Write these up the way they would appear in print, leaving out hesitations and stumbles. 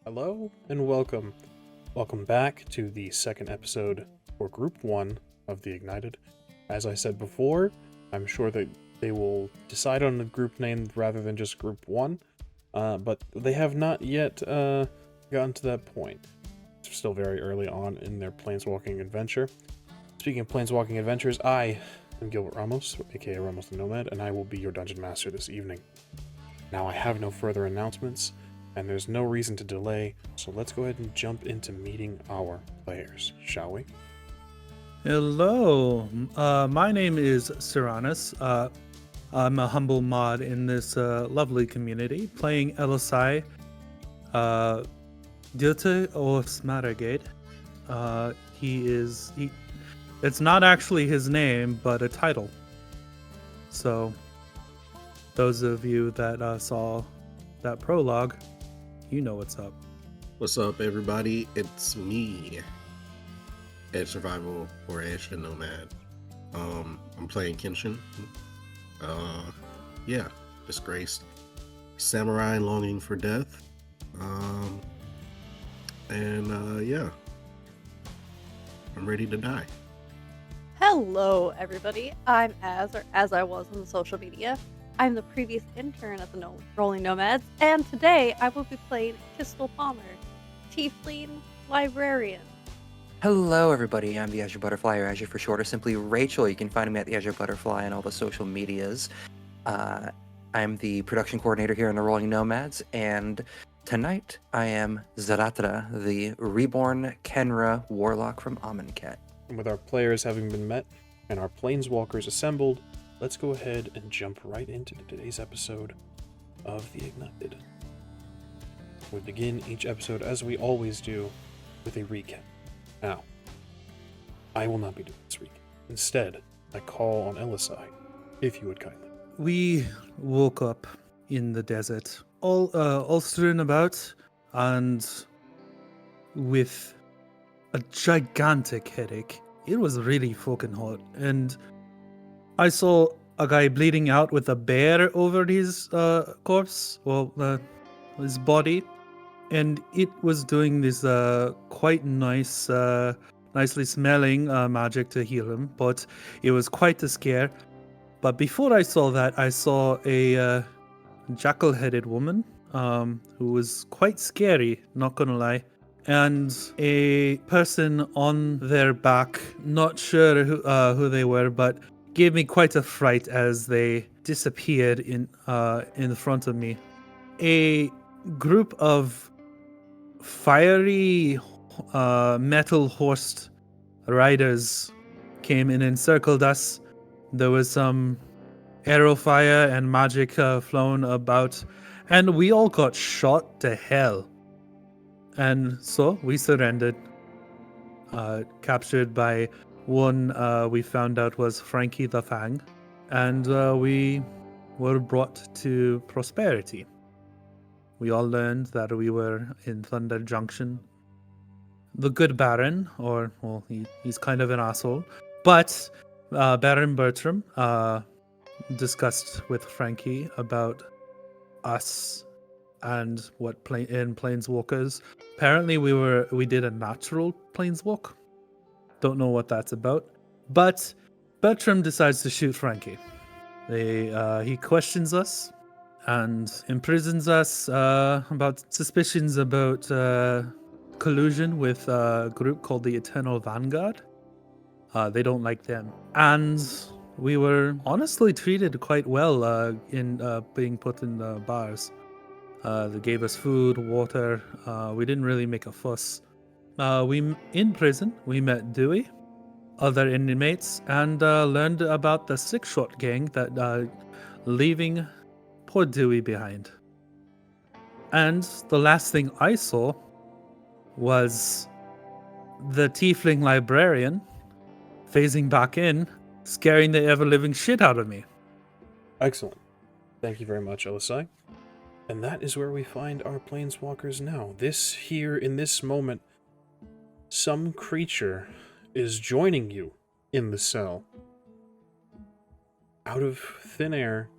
Hello and welcome. Welcome back to the second episode for Group 1 of the Ignited. As I said before, I'm sure that they will decide on the group name rather than just Group 1, but they have not yet gotten to that point. It's still very early on in their Planeswalking adventure. Speaking of Planeswalking adventures, I am Gilbert Ramos, aka Ramos the Nomad, and I will be your Dungeon Master this evening. Now I have no further announcements, and there's no reason to delay, so let's go ahead and jump into meeting our players, shall we? Hello, my name is Syranas. I'm a humble mod in this lovely community, playing Elosai, Dute or Smaragate. It's not actually his name, but a title. So, those of you that saw that prologue, you know what's up. What's up, everybody? It's me, Edge Survival or Edge the Nomad. I'm playing Kenshin. Disgraced samurai longing for death. I'm ready to die. Hello, everybody. I'm Az, or as I was on the social media. I'm the previous intern at the Rolling Nomads, and today I will be playing Qztyl Palmer, Tiefling Librarian. Hello, everybody. I'm the Azure Butterfly, or Azure for short, or simply Rachel. You can find me at the Azure Butterfly on all the social medias. I'm the production coordinator here in the Rolling Nomads, and tonight I am Zahratra, the reborn Khenra Warlock from Amonkhet. And with our players having been met and our Planeswalkers assembled, let's go ahead and jump right into today's episode of the Ignited. We begin each episode, as we always do, with a recap. Now, I will not be doing this recap. Instead, I call on Elosai, if you would kindly. We woke up in the desert, all strewn about, and with a gigantic headache. It was really fucking hot, and I saw a guy bleeding out with a bear over his corpse, his body, and it was doing this quite nice, nicely smelling magic to heal him, but it was quite a scare. But before I saw that, I saw a jackal-headed woman who was quite scary, not gonna lie, and a person on their back, not sure who they were, but gave me quite a fright as they disappeared in front of me. A group of fiery metal horsed riders came and encircled us. There was some arrow fire and magic flown about, and we all got shot to hell. And so we surrendered, captured by one we found out was Frankie the Fang, and we were brought to prosperity. We all learned that we were in Thunder Junction. The good Baron, he's kind of an asshole, but Baron Bertram discussed with Frankie about us and what in Planeswalkers. Apparently we did a natural Planeswalk. Don't know what that's about. But Bertram decides to shoot Frankie. He questions us and imprisons us about suspicions about collusion with a group called the Eternal Vanguard. They don't like them. And we were honestly treated quite well in being put in the bars. They gave us food, water. We didn't really make a fuss. In prison, we met Dewey, other inmates, and learned about the six-shot gang that leaving poor Dewey behind. And the last thing I saw was the Tiefling Librarian phasing back in, scaring the ever-living shit out of me. Excellent. Thank you very much, Elosai. And that is where we find our Planeswalkers now. In this moment, some creature is joining you in the cell. Out of thin air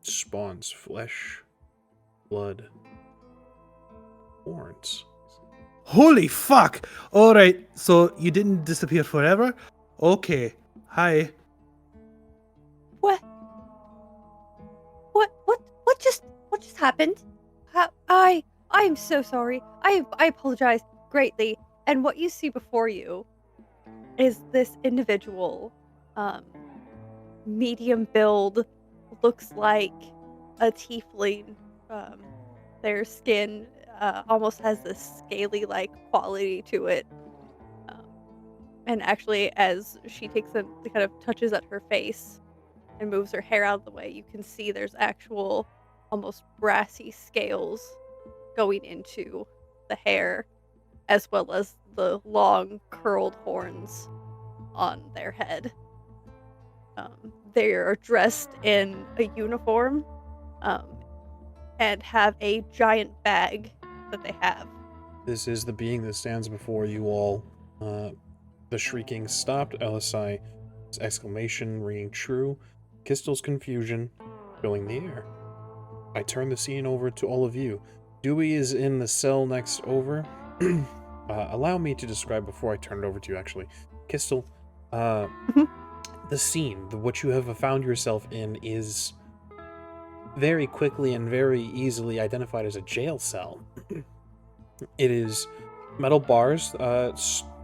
spawns flesh, blood, horns. Holy fuck! Alright, so you didn't disappear forever? Okay. Hi. What? What just happened? I'm so sorry. I apologize greatly. And what you see before you is this individual, medium build, looks like a tiefling. Their skin almost has this scaly-like quality to it. Um, and actually, as she takes a kind of touches at her face and moves her hair out of the way, you can see there's actual almost brassy scales going into the hair, as well as the long curled horns on their head. They are dressed in a uniform and have a giant bag that they have. This is the being that stands before you all. The shrieking stopped, Elosai's exclamation ringing true, Qztyl's confusion filling the air. I turn the scene over to all of you. Dewey is in the cell next over. Allow me to describe before I turn it over to you, actually. Qztyl, the scene, what you have found yourself in is very quickly and very easily identified as a jail cell. It is metal bars,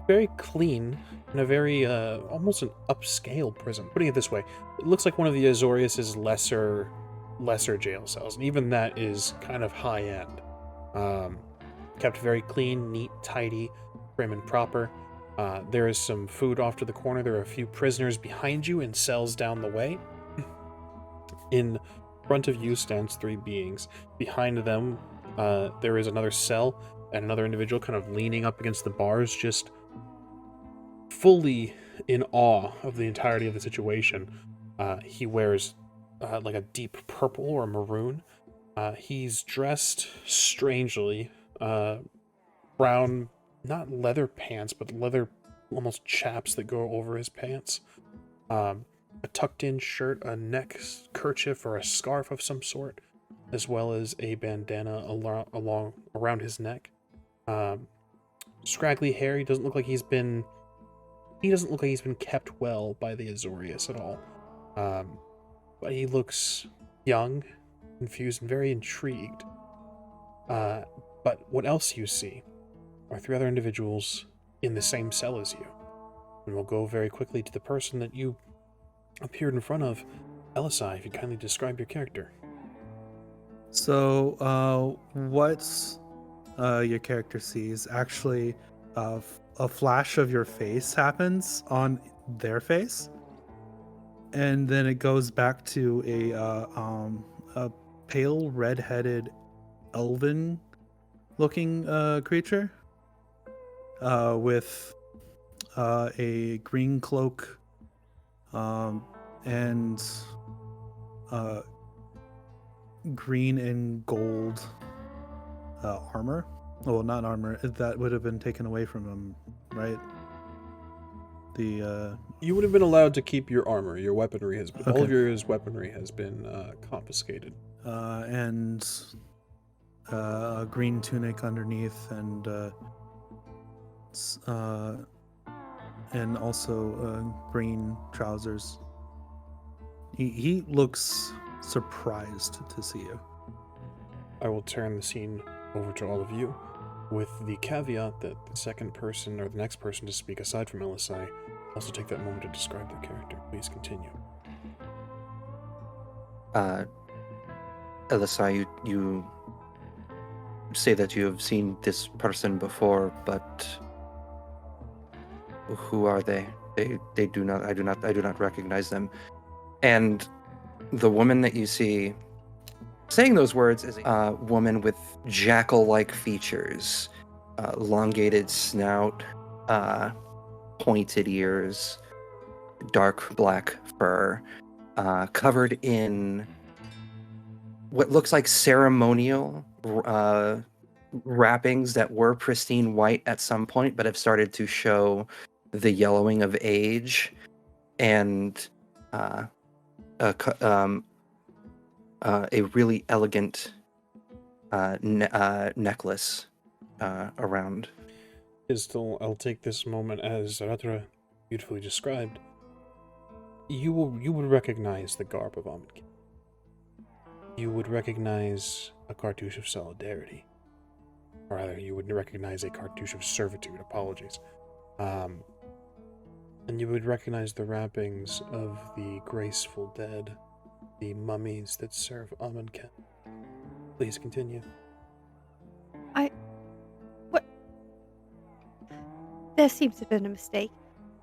very clean, and a very, almost an upscale prison. Putting it this way, it looks like one of the Azorius' lesser jail cells, and even that is kind of high-end. Kept very clean, neat, tidy, prim and proper. There is some food off to the corner. There are a few prisoners behind you in cells down the way. In front of you stands 3 beings. Behind them, there is another cell and another individual kind of leaning up against the bars, just fully in awe of the entirety of the situation. He wears like a deep purple or maroon. He's dressed strangely, brown, not leather pants, but leather almost chaps that go over his pants. A tucked in shirt, a neck kerchief or a scarf of some sort, as well as a bandana around his neck. Scraggly hair. He doesn't look like he's been kept well by the Azorius at all. But he looks young, confused, and very intrigued. But what else you see are 3 other individuals in the same cell as you. And we'll go very quickly to the person that you appeared in front of. Elosai, if you kindly describe your character. So, what your character sees, actually, a flash of your face happens on their face, and then it goes back to a pale red-headed elven-looking creature with a green cloak and green and gold armor. Well, not armor. That would have been taken away from him, right? You would have been allowed to keep your armor. Your weaponry has been, Okay. all of your weaponry has been confiscated. And a green tunic underneath, and also green trousers. He looks surprised to see you. I will turn the scene over to all of you, with the caveat that the second person or the next person to speak aside from Elosai also take that moment to describe their character. Please continue. Elosai, you say that you have seen this person before, but who are they? I do not recognize them. And the woman that you see saying those words is a woman with jackal-like features, elongated snout, pointed ears, dark black fur, covered in what looks like ceremonial wrappings that were pristine white at some point, but have started to show the yellowing of age, and a really elegant necklace around. Qztyl, I'll take this moment as Zahratra beautifully described. You would recognize the garb of Amonkhet. You would recognize a cartouche of solidarity. Or rather, you would recognize a cartouche of servitude, apologies. And you would recognize the wrappings of the graceful dead, the mummies that serve Amonkhet. Please continue. What? There seems to have been a mistake.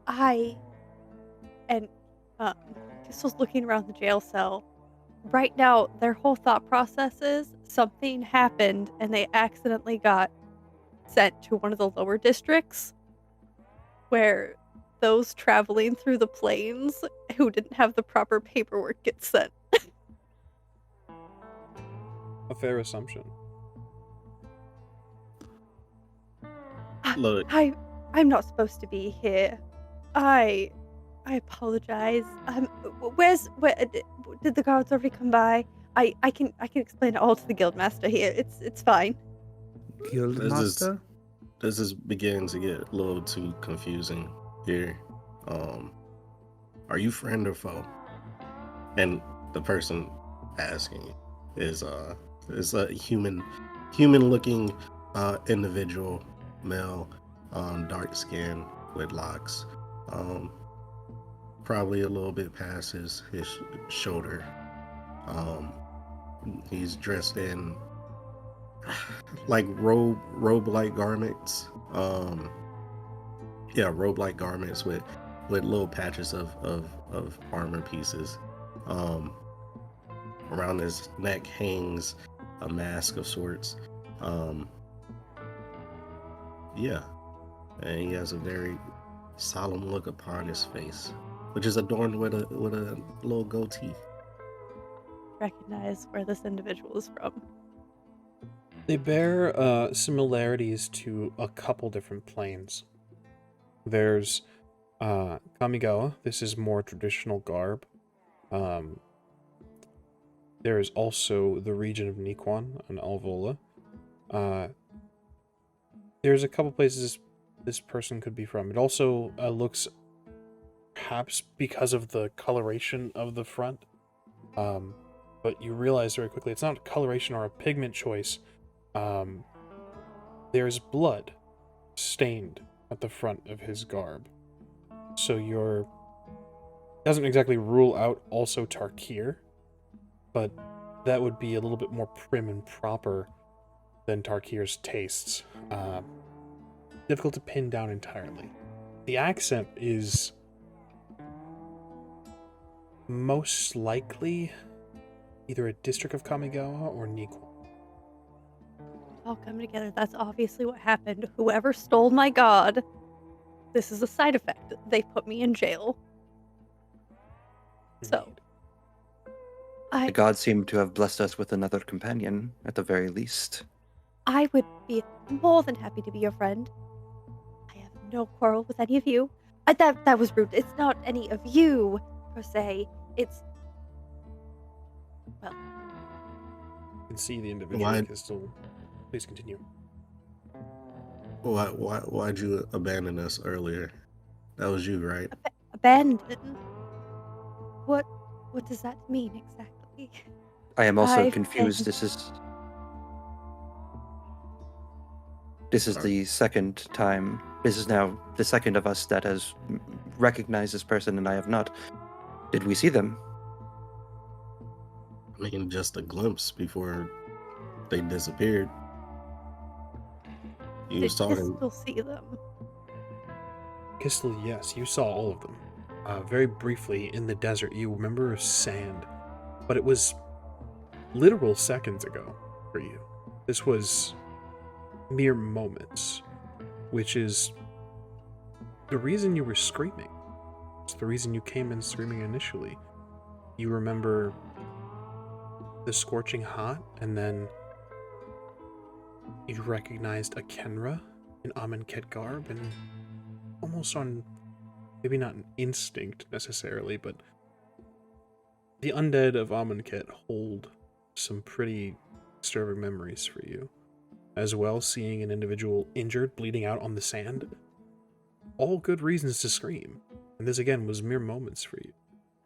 Qztyl's looking around the jail cell. Right now, their whole thought process is something happened and they accidentally got sent to one of the lower districts where those traveling through the plains who didn't have the proper paperwork get sent. A fair assumption. Look, I'm not supposed to be here. I apologize. Where did the guards already come by? I can explain it all to the guildmaster here. It's fine. Guildmaster? this is beginning to get a little too confusing here. Are you friend or foe? And the person asking is a human looking individual, male, dark skin with locks, probably a little bit past his shoulder. He's dressed in like robe-like garments. Robe-like garments with little patches of armor pieces. Around his neck hangs a mask of sorts. And he has a very solemn look upon his face, which is adorned with a little goatee. Recognize where this individual is from. They bear similarities to a couple different planes. There's Kamigawa. This is more traditional garb. There is also the region of Niquan and Alvola. There's a couple places this person could be from. It also looks, perhaps because of the coloration of the front, but you realize very quickly it's not a coloration or a pigment choice. There's blood stained at the front of his garb. So doesn't exactly rule out also Tarkir, but that would be a little bit more prim and proper than Tarkir's tastes. Difficult to pin down entirely. The accent is most likely either a district of Kamigawa or Niquan. All come together. That's obviously what happened. Whoever stole my god, this is a side effect. They put me in jail. So, The gods seem to have blessed us with another companion, at the very least. I would be more than happy to be your friend. I have no quarrel with any of you. That was rude. It's not any of you, per se. It's... well... You can see the individual Qztyl. Please continue. Why'd you abandon us earlier? That was you, right? Abandoned? What does that mean exactly? I am also I've confused. been- This is the second time. This is now the second of us that has recognized this person, and I have not. Did we see them? I mean, just a glimpse before they disappeared. You was Did talking. Qztyl see them? Qztyl, yes, you saw all of them. Very briefly in the desert, you remember sand, but it was literal seconds ago for you. This was mere moments, which is the reason you were screaming. It's the reason you came in screaming initially. You remember the scorching hot, and then you recognized a Khenra in Amonkhet garb, and almost on, maybe not an instinct necessarily, but the undead of Amonkhet hold some pretty disturbing memories for you. as well, seeing an individual injured, bleeding out on the sand. All good reasons to scream. And this, again, was mere moments for you.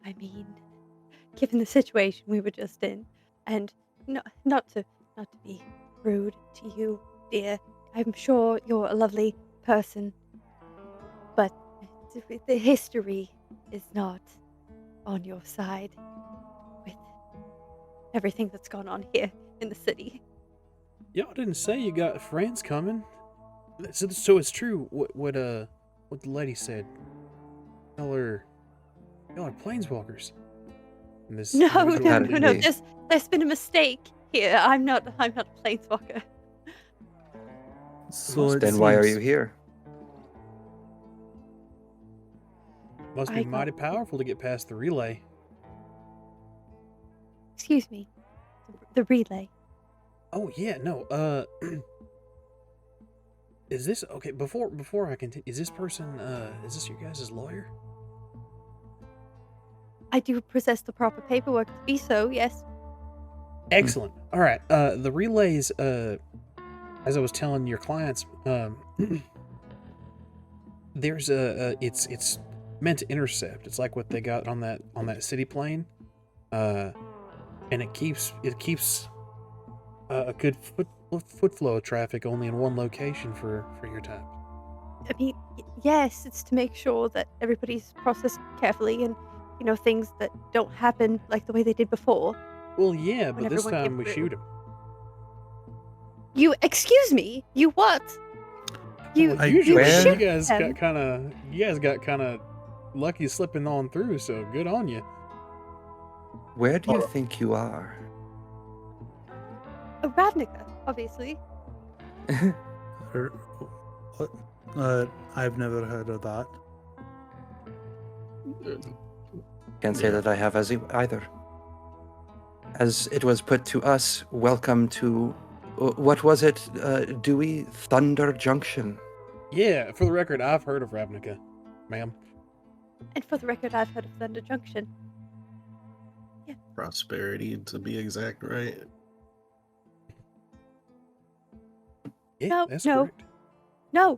I mean, given the situation we were just in, and not to be rude to you, dear, I'm sure you're a lovely person, but the history is not on your side with everything that's gone on here in the city. Y'all didn't say you got friends coming. So it's true what the lady said. Y'all are planeswalkers. And this No. individual- There's been a mistake here. I'm not a planeswalker. So it Then why are seems- you here? Must I be got- mighty powerful to get past the relay. Excuse me. The relay. Oh yeah, no. Is this okay? Before I continue, is this person? Is this your guys' lawyer? I do possess the proper paperwork to be so, yes. Excellent. All right. The relays. As I was telling your clients, there's it's meant to intercept. It's like what they got on that city plane, and it keeps a good foot flow of traffic only in one location for your time. I mean, yes, it's to make sure that everybody's processed carefully and, things that don't happen like the way they did before. Well, yeah, but When this everyone time came we through. shoot him. Excuse me? You what? You Usually shoot you guys them? got kind of lucky slipping on through. So good on you. Where do you think you are? Ravnica, obviously. Er, what? I've never heard of that. Can't say that I have either. As it was put to us, welcome to, what was it, Dewey? Thunder Junction. Yeah, for the record, I've heard of Ravnica, ma'am. And for the record, I've heard of Thunder Junction. Prosperity, to be exact, right? Yeah, No, that's no. correct.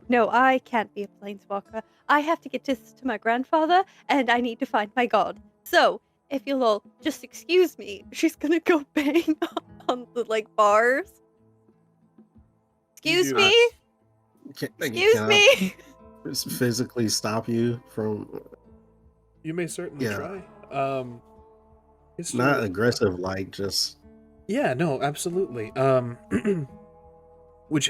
No, I can't be a planeswalker. I have to get this to my grandfather, and I need to find my god. So, if you'll all just excuse me, she's gonna go bang on the, bars. Excuse do me? Excuse Can me? I physically stop you from You may certainly Yeah. try. It's not aggressive, like just Yeah, no, absolutely.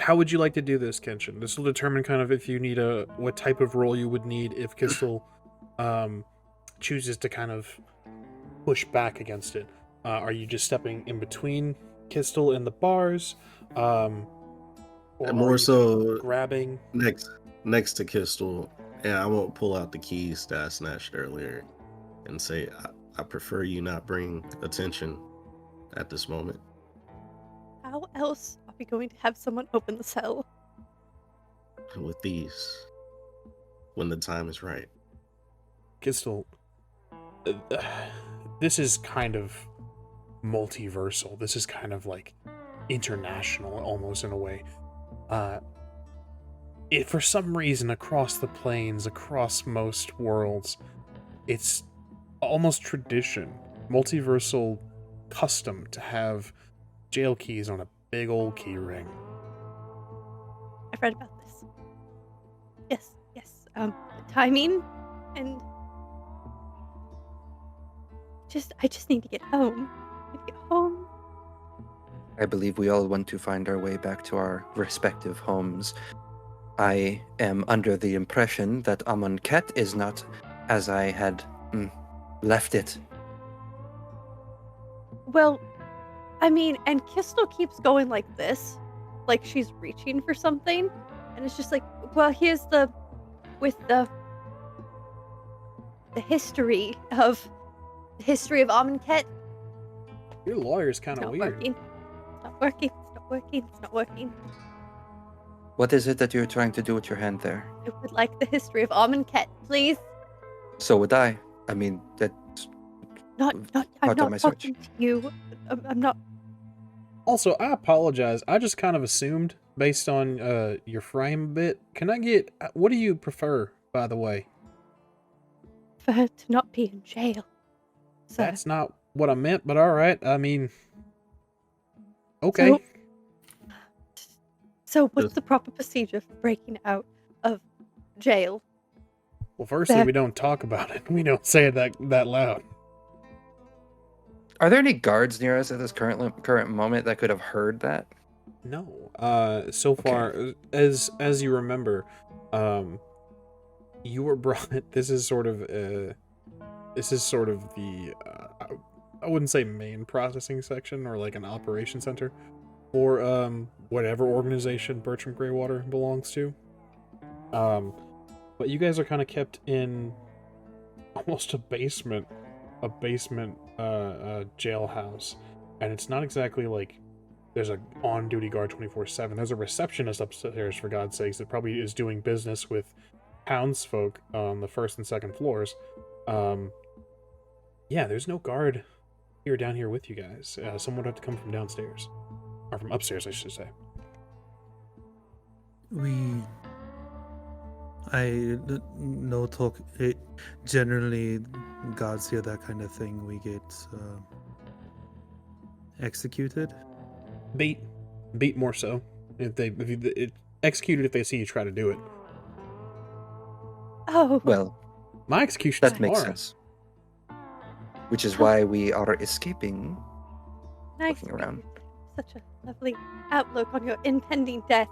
How would you like to do this, Kenshin? This will determine kind of if you need what type of role you would need if Qztyl chooses to kind of push back against it. Are you just stepping in between Qztyl and the bars? Or are more you so grabbing? next to Qztyl, and I won't pull out the keys that I snatched earlier and say I prefer you not bring attention at this moment. How else are we going to have someone open the cell? With these, when the time is right. Qztyl, this is kind of multiversal. This is kind of like international, almost in a way. For some reason, across the planes, across most worlds, it's almost tradition, multiversal custom to have jail keys on a big old key ring. I've read about this. Yes. Timing and I just need to get home. I believe we all want to find our way back to our respective homes. I am under the impression that Amonkhet is not as I had left it. Well, I mean, and Qztyl keeps going like this, like she's reaching for something, and it's just like, well, here's the history of Amonkhet. Your lawyer's kind It's of not weird. working. It's not working. What is it that you're trying to do with your hand there? I would like the history of Amonkhet, please. So would I. I mean, that's I'm part of not my search. talking to you. I'm not. Also, I apologize. I just kind of assumed based on your frame a bit. Can I get what do you prefer, by the way? For to not be in jail. So, That's not what I meant, but all right. I mean, okay. So what's the proper procedure for breaking out of jail? Well, firstly, we don't talk about it. We don't say it that loud. Are there any guards near us at this current moment that could have heard that? No. So far, as you remember, you were brought. This is sort of the. I wouldn't say main processing section or like an operation center for whatever organization Bertram Greywater belongs to. But you guys are kind of kept in almost a basement jailhouse, and it's not exactly like there's a on-duty guard 24/7. There's a receptionist upstairs, for God's sakes, that probably is doing business with townsfolk on the first and second floors. Yeah, there's no guard down here with you guys. Someone would have to come from downstairs, or from upstairs, I should say. No talk. Generally, guards hear that kind of thing. We get executed. Beat more so. Executed if they see you try to do it. Oh. Well, my execution that makes sense. Which is why we are escaping. Nice. Looking around. Such a lovely outlook on your impending death.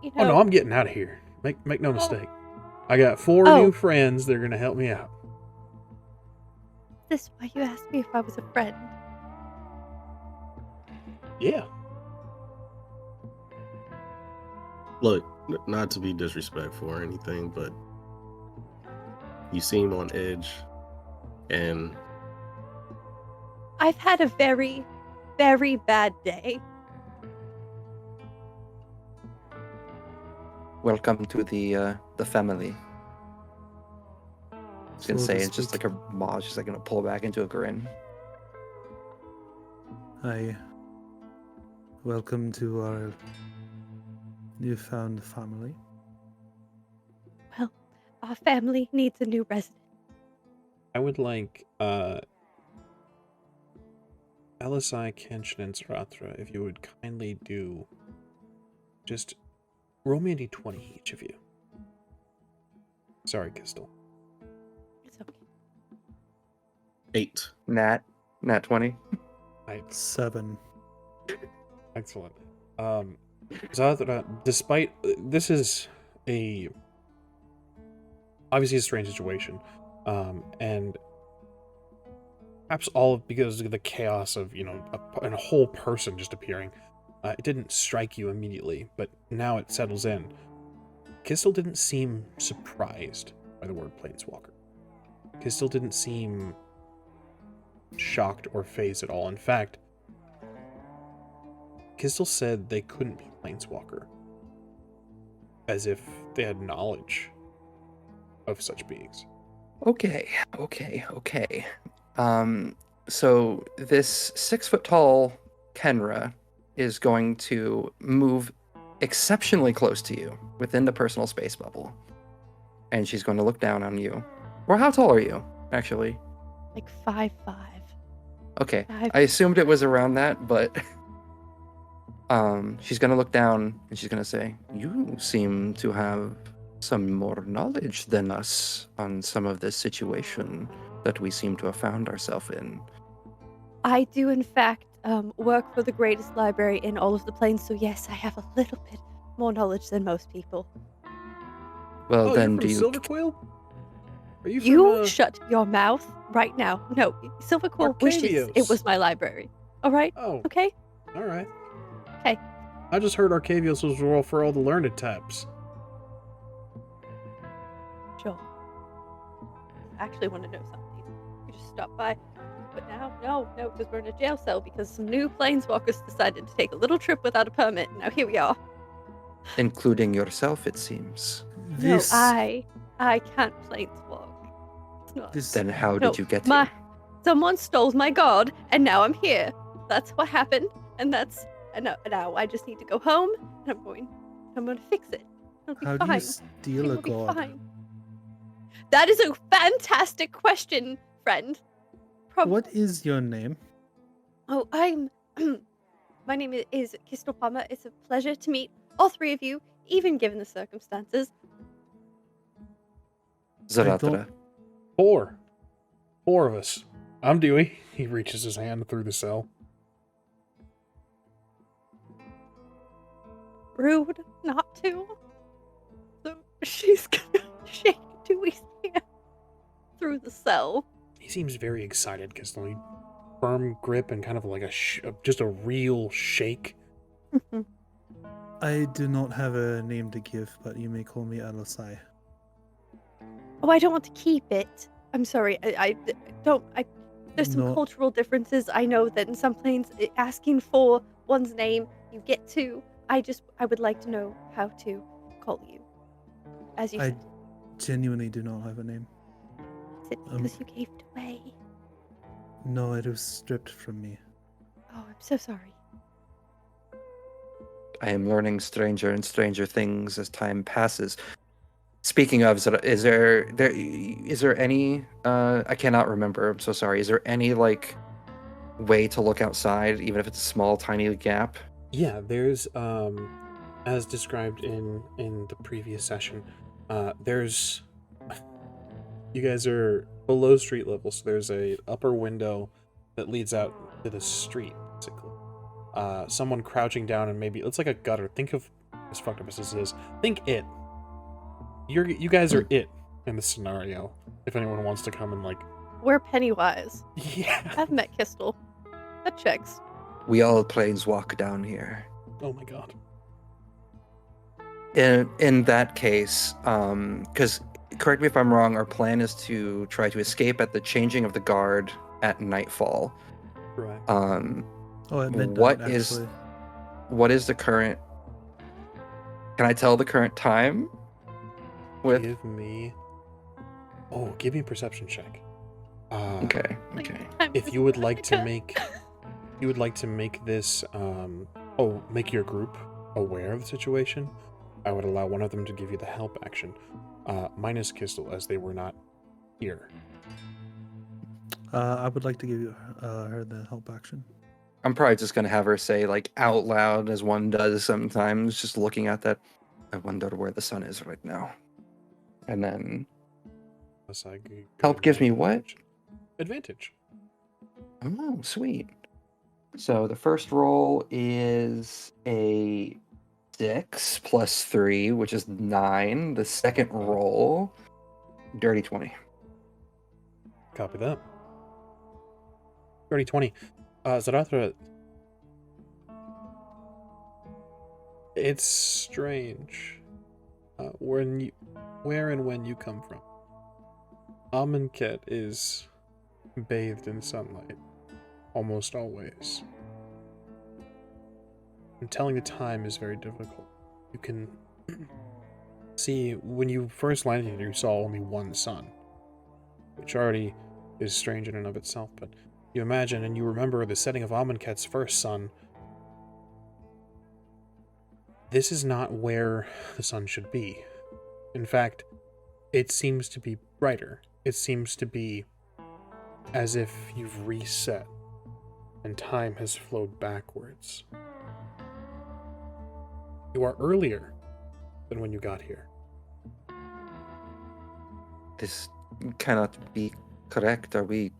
You know, Oh no, I'm getting out of here. Make no mistake. I got 4 new friends that are gonna help me out. Is this why you asked me if I was a friend? Yeah. Look, not to be disrespectful or anything, but you seem on edge, and I've had a very, very bad day. Welcome to the family. I was gonna So say to it's just like speak. a Ma's just like gonna pull back into a grin. Hi. Welcome to our newfound family. Well, our family needs a new resident. I would like Elosai, Kenshin, and Zahratra, if you would kindly do just roll me a d20 each of you. Sorry, Qztyl. It's okay. 8. Nat 20. 7. Excellent. Zahratra, despite this is obviously a strange situation, and perhaps all because of the chaos of a whole person just appearing, it didn't strike you immediately, but now it settles in. Qztyl didn't seem surprised by the word Planeswalker. Qztyl didn't seem shocked or fazed at all. In fact, Qztyl said they couldn't be Planeswalker, as if they had knowledge of such beings. Okay. So this 6-foot-tall Khenra is going to move exceptionally close to you within the personal space bubble, and she's going to look down on you. Or how tall are you, actually? Like 5'5". Okay, 5'5". I assumed it was around that, but she's going to look down and she's going to say, "You seem to have some more knowledge than us on some of this situation that we seem to have found ourselves in." I do, in fact, work for the greatest library in all of the plains, so yes, I have a little bit more knowledge than most people. Well, then you're do from you... Silver Quill? Are you from, You shut your mouth right now. No, Silver Quill wishes it Arcavios. was my library. All right? Oh, Okay? all right. Okay. I just heard Arcavios was for all the learned types. Sure. I actually want to know something. You just stop by. But now, no, because we're in a jail cell because some new planeswalkers decided to take a little trip without a permit. Now here we are. Including yourself, it seems. No, I can't planeswalk. It's not. Then how No, did you get here? Someone stole my god, and now I'm here. That's what happened, and now I just need to go home, and I'm going I'm gonna fix it. It'll be How fine. do you steal a It'll be god? fine. That is a fantastic question, friend. What is your name? Oh, I'm. My name is Qztyl Palmer. It's a pleasure to meet all three of you, even given the circumstances. Zahratra. Four of us. I'm Dewey. He reaches his hand through the cell. Rude not to. So she's gonna shake Dewey's hand through the cell. He seems very excited because like firm grip and kind of like just a real shake. I do not have a name to give, but you may call me Elosai. Oh, I don't want to keep it. I'm sorry. I don't. There's some No. cultural differences. I know that in some planes, asking for one's name, you get to. I would like to know how to call you. As you I said, genuinely do not have a name. is it because you gave it away? No, it was stripped from me. Oh, I'm so sorry. I am learning stranger and stranger things as time passes. Speaking of, is there any? I cannot remember. I'm so sorry. Is there any like way to look outside, even if it's a small, tiny gap? Yeah, there's as described in the previous session, there's you guys are below street level, so there's a upper window that leads out to the street, basically. Someone crouching down and maybe it's like a gutter. Think of as fucked up as this is. Think it. You guys are it in the scenario. If anyone wants to come and like, We're Pennywise. yeah. I've met Qztyl. That checks. We all planeswalk down here. Oh my god. In that case, because correct me if I'm wrong, our plan is to try to escape at the changing of the guard at nightfall. Right. Oh, at midnight, What actually. is the current? Can I tell the current time? Give me a perception check. Okay. Like, Okay. time If is you would like to running make this make your group aware of the situation, I would allow one of them to give you the help action, minus Qztyl, as they were not here. I would like to give you her the help action. I'm probably just gonna have her say like out loud, as one does sometimes, just looking at that. I wonder where the sun is right now. And then help gives me what? Advantage. Oh, sweet. So the first roll is a 6 plus 3, which is 9. The second roll, dirty 20. Copy that. 30-20. Zahratra. It's strange. Where and when you come from. Amonkhet is bathed in sunlight. Almost always. And telling the time is very difficult. You can see, when you first landed here, you saw only one sun, which already is strange in and of itself, but you imagine and you remember the setting of Amonkhet's first sun. This is not where the sun should be. In fact, it seems to be brighter. It seems to be as if you've reset and time has flowed backwards. You are earlier than when you got here. This cannot be correct. Are we?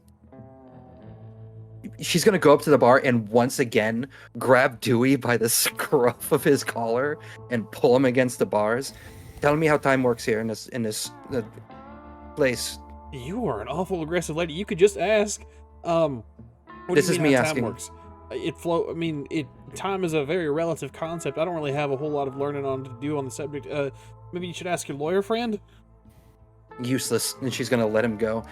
She's gonna go up to the bar and once again grab Dewey by the scruff of his collar and pull him against the bars. Tell me how time works here in this place. You are an awful aggressive lady. You could just ask. What This do you is mean me how time asking. works? Time is a very relative concept. I don't really have a whole lot of learning to do on the subject. Maybe you should ask your lawyer friend. Useless, and she's gonna let him go.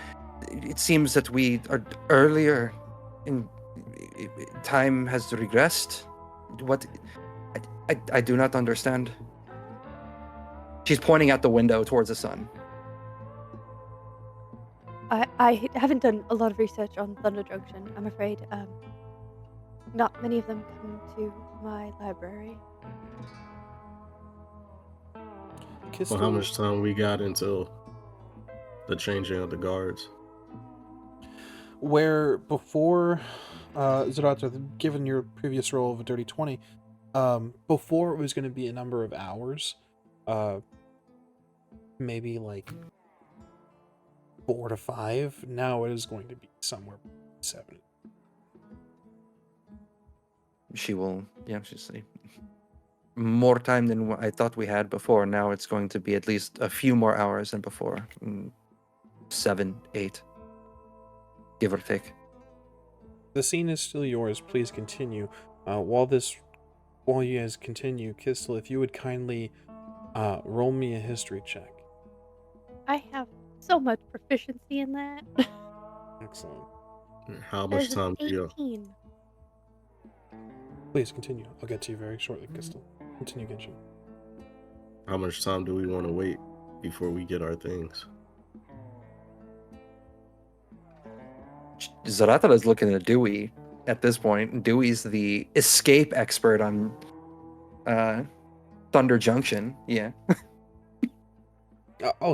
It seems that we are earlier in time has regressed. What? I do not understand. She's pointing out the window towards the sun. I haven't done a lot of research on Thunder Junction, I'm afraid. Not many of them come to my library. Qztyl, Well, how much time we got until the changing of the guards? where before Zahratra, given your previous roll of a dirty 20, before it was going to be a number of hours, maybe like 4 to 5. Now it is going to be somewhere 7. She will, yeah, she'll say more time than what I thought we had before. Now it's going to be at least a few more hours than before. 7, 8, give or take. The scene is still yours. Please continue. While you guys continue, Qztyl, if you would kindly roll me a history check. I have so much proficiency in that. Excellent. How much There's time an do you? 18. Please continue. I'll get to you very shortly, Qztyl. Continue, Kenshin. How much time do we want to wait before we get our things? Zahratra is looking at Dewey at this point. Dewey's the escape expert on Thunder Junction. Yeah.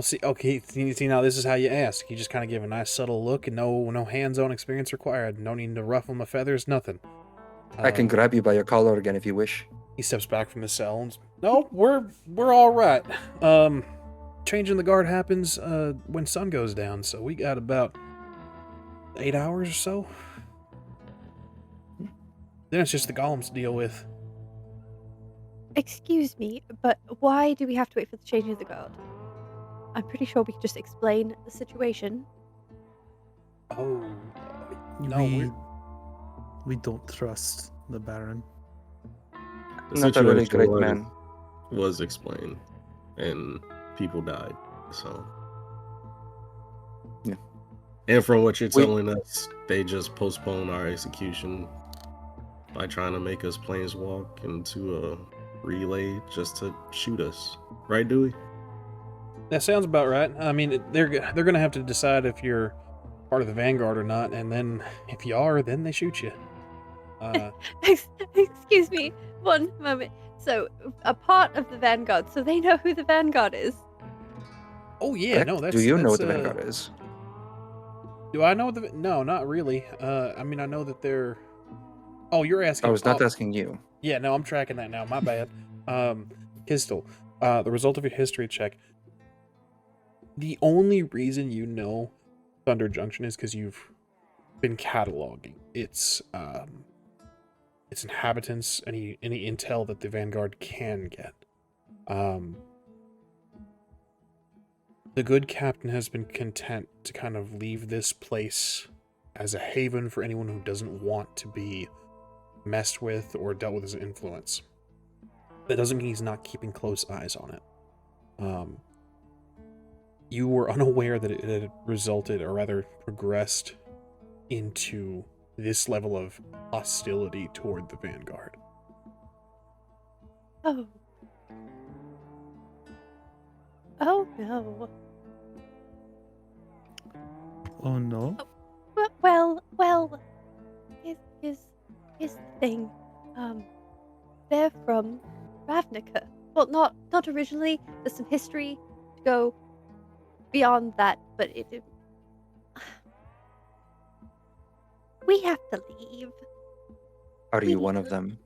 See, okay, see, now this is how you ask. You just kind of give a nice subtle look and no hands-on experience required. No need to ruffle my feathers, nothing. I can grab you by your collar again if you wish. He steps back from the cell and no, we're all right. Changing the guard happens when sun goes down, so we got about 8 hours or so. Then it's just the golems to deal with. Excuse me, but why do we have to wait for the changing of the guard? I'm pretty sure we could just explain the situation. Oh, no, we don't trust the Baron. The Not a really situation great man. was explained, and people died. So, yeah. And from what you're telling us, they just postponed our execution by trying to make us planeswalk into a relay just to shoot us, right, Dewey? that sounds about right. I mean, they're gonna have to decide if you're part of the Vanguard or not, and then if you are, then they shoot you. Excuse me, one moment. So, a part of the Vanguard, so they know who the Vanguard is. Oh yeah, Heck, no, that's. do you know what that's, the Vanguard is? Do I know the? No, not really. I mean, I know that they're. Oh, you're asking. I was not asking you. Yeah, no, I'm tracking that now. My bad. Qztyl, the result of your history check. The only reason you know Thunder Junction is because you've been cataloging its inhabitants, any intel that the Vanguard can get. The good captain has been content to kind of leave this place as a haven for anyone who doesn't want to be messed with or dealt with his influence. That doesn't mean he's not keeping close eyes on it. You were unaware that it had resulted, or rather progressed, into this level of hostility toward the Vanguard. Oh. Oh no. Oh no. Well, here's the thing. They're from Ravnica. Well, not originally. There's some history to go beyond that, but we have to leave. Are We you need one to- of them?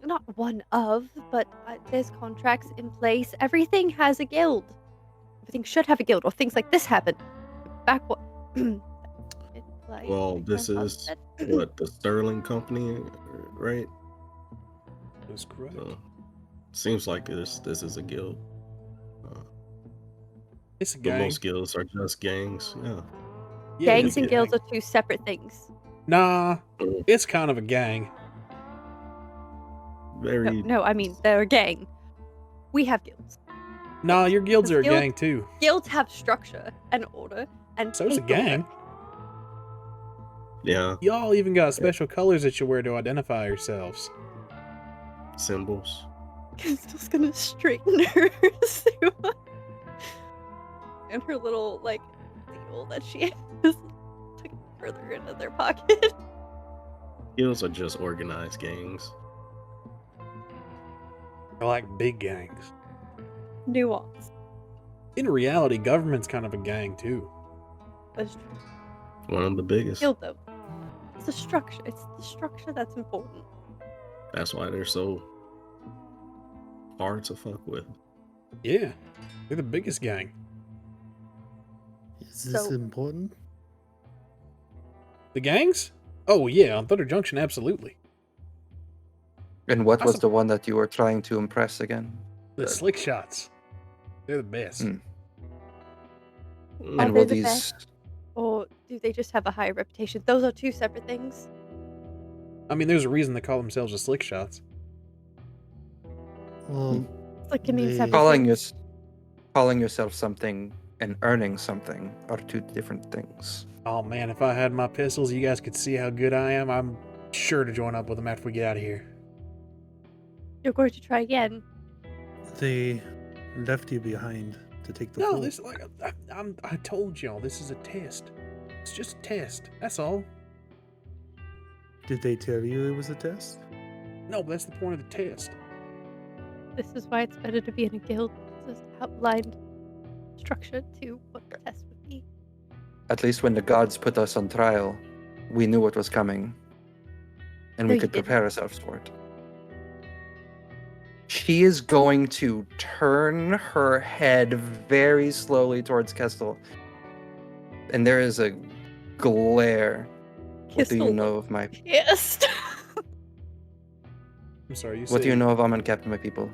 Not one of, but there's contracts in place. Everything has a guild. Everything should have a guild, or things like this happen. Back what? Well, this is what, the Sterling Company, right? That's correct. So, seems like this is a guild. It's a But gang. most guilds are just gangs. Yeah. Yeah, Gangs it's and a guilds gang. are two separate things. Nah, it's kind of a gang. Very. No, I mean they're a gang. We have guilds. Nah, your guilds are a Guild- gang too. Guilds have structure and order and So does a gang. paperwork. Yeah. Y'all even got special colors that you wear to identify yourselves. Symbols. Qztyl's gonna straighten her suit. And her little seal that she has took it further into their pocket. Guilds are just organized gangs. They're like big gangs. nuance. In reality, government's kind of a gang too. That's true. One of the biggest. Guild, though. It's the structure. It's the structure that's important. That's why they're so hard to fuck with. Yeah, they're the biggest gang. Is this So- important? The gangs? Oh yeah, on Thunder Junction, absolutely. And what was Awesome. the one that you were trying to impress again? The slick shots. They're the best. Mm. Mm. Are And they will the these best? Or do they just have a higher reputation? Those are two separate things. I mean, there's a reason they call themselves the slick shots. Well, It's like a name They- separate calling things. calling yourself something and earning something are two different things. Oh man, if I had my pistols, you guys could see how good I am. I'm sure to join up with them after we get out of here. You're going to try again. they left you behind to take the No, fall. this I told y'all this is a test. It's just a test. That's all. Did they tell you it was a test? No, but that's the point of the test. This is why it's better to be in a guild. There's outlined structure to what the test would be. At least when the gods put us on trial, we knew what was coming. And No, we you could didn't. prepare ourselves for it. She is going to turn her head very slowly towards Qztyl. And there is a glare. What do you Qztyl know of my pissed. I'm sorry, you what do you said- know of Amun Captain, my people?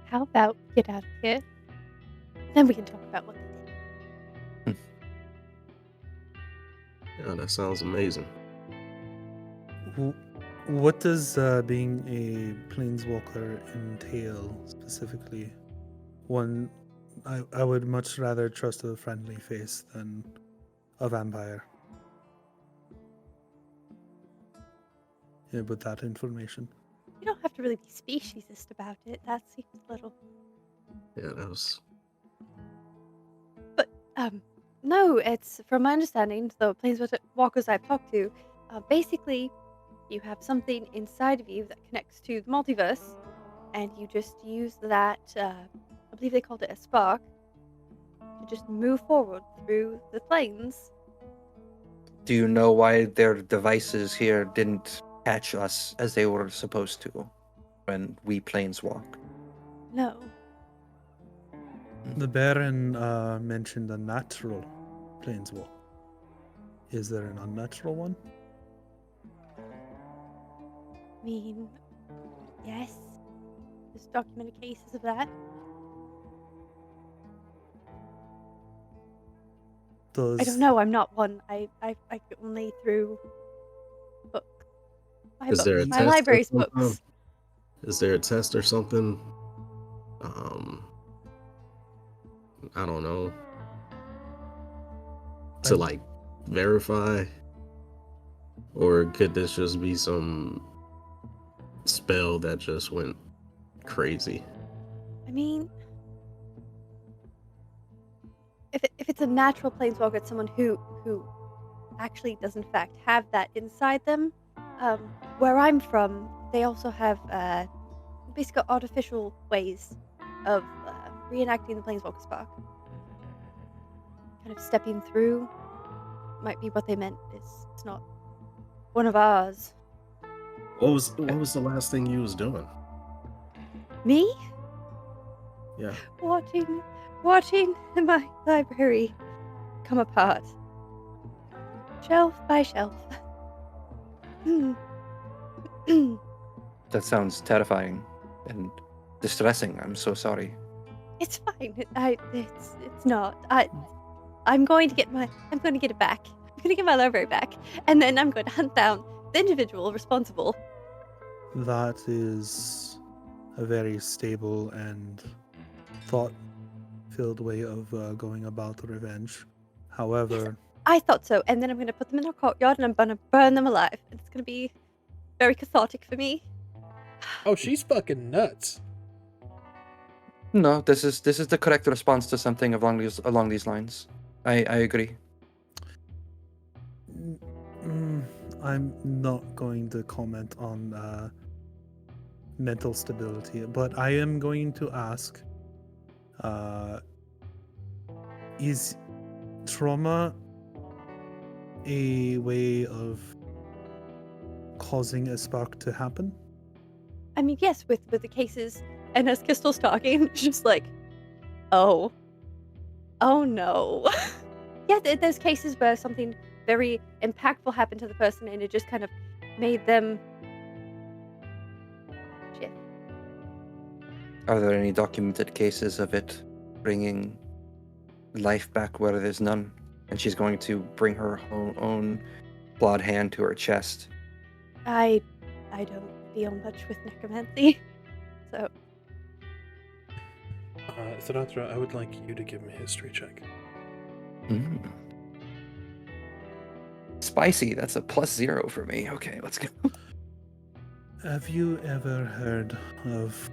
How about we get out of here? Then we can talk about what they did. Yeah, that sounds amazing. What does being a planeswalker entail specifically? One, I would much rather trust a friendly face than a vampire. Yeah, with that information. You don't have to really be speciesist about it. That seems a little. Yeah, that was. No, it's from my understanding, the planeswalkers I've talked to, basically, you have something inside of you that connects to the multiverse, and you just use that. I believe they called it a spark, to just move forward through the planes. Do you know why their devices here didn't catch us as they were supposed to when we planeswalk? No, The Baron mentioned a natural planeswalk. Is there an unnatural one? I mean, yes, there's documented cases of that. Does I don't know. I'm not one. I only through book. My Is book, there a my test or library's something? books. Is there a test or something? I don't know. To I'm- like verify, or could this just be some spell that just went crazy? I mean, if it's a natural planeswalker, it's someone who actually does in fact have that inside them. Where I'm from, they also have basically artificial ways of reenacting the planeswalker spark. Kind of stepping through might be what they meant. It's not one of ours. What was the last thing you was doing? Me? Yeah. Watching my library come apart. Shelf by shelf. That sounds terrifying and distressing. I'm so sorry. It's fine. It's not. I'm going to get it back. I'm going to get my library back, and then I'm going to hunt down the individual responsible. That is a very stable and thought-filled way of going about revenge. However, I thought so, and then I'm going to put them in our courtyard, and I'm going to burn them alive. And it's going to be very cathartic for me. Oh, she's fucking nuts. No, this is the correct response to something along these lines. I agree. I'm not going to comment on mental stability, but I am going to ask Is trauma a way of causing a spark to happen? I mean, yes, with the cases, and as Qztyl's talking, it's just like, oh no. Yeah, there's cases where something very impactful happened to the person, and it just kind of made them shift. Are there any documented cases of it bringing life back where there's none? And she's going to bring her own clawed hand to her chest. I don't deal much with necromancy, so Zahratra, I would like you to give me a history check. Mm. Spicy. That's a +0 for me. Okay, let's go. Have you ever heard of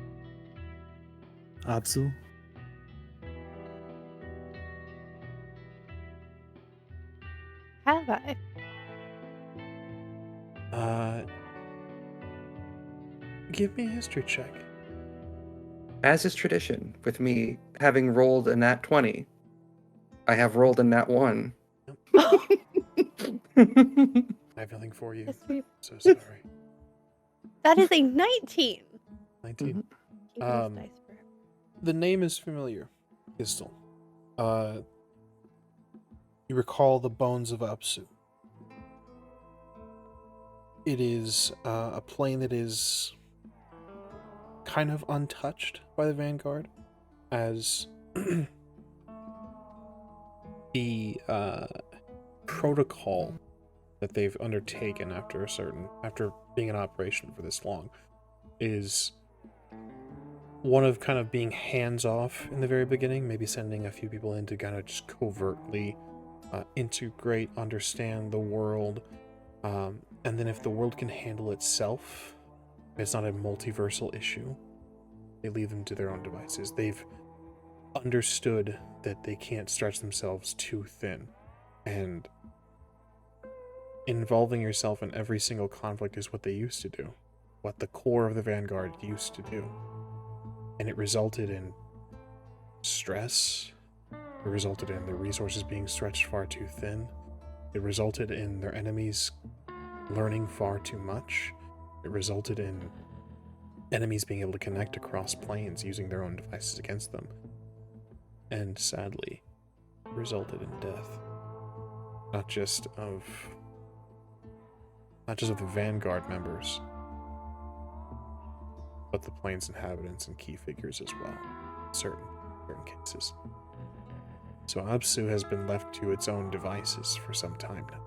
Abzu? have I? Give me a history check. As is tradition, with me having rolled a nat 20, I have rolled a nat 1. I have nothing for you. History. So sorry. That is a 19. 19. Mhm. Keep these dice forever. The name is familiar, Qztyl. You recall the bones of Apsu. It is a plane that is kind of untouched by the Vanguard, as the protocol that they've undertaken after being in operation for this long is one of kind of being hands off in the very beginning, maybe sending a few people in to kind of just covertly integrate, understand the world, and then if the world can handle itself, it's not a multiversal issue, they leave them to their own devices. They've understood that they can't stretch themselves too thin, and involving yourself in every single conflict is what they used to do, what the core of the Vanguard used to do. And it resulted in stress, it resulted in their resources being stretched far too thin, it resulted in their enemies learning far too much, it resulted in enemies being able to connect across planes using their own devices against them, and sadly, it resulted in death. Not just of the Vanguard members, but the plane's inhabitants and key figures as well, in certain cases. So Absu has been left to its own devices for some time now.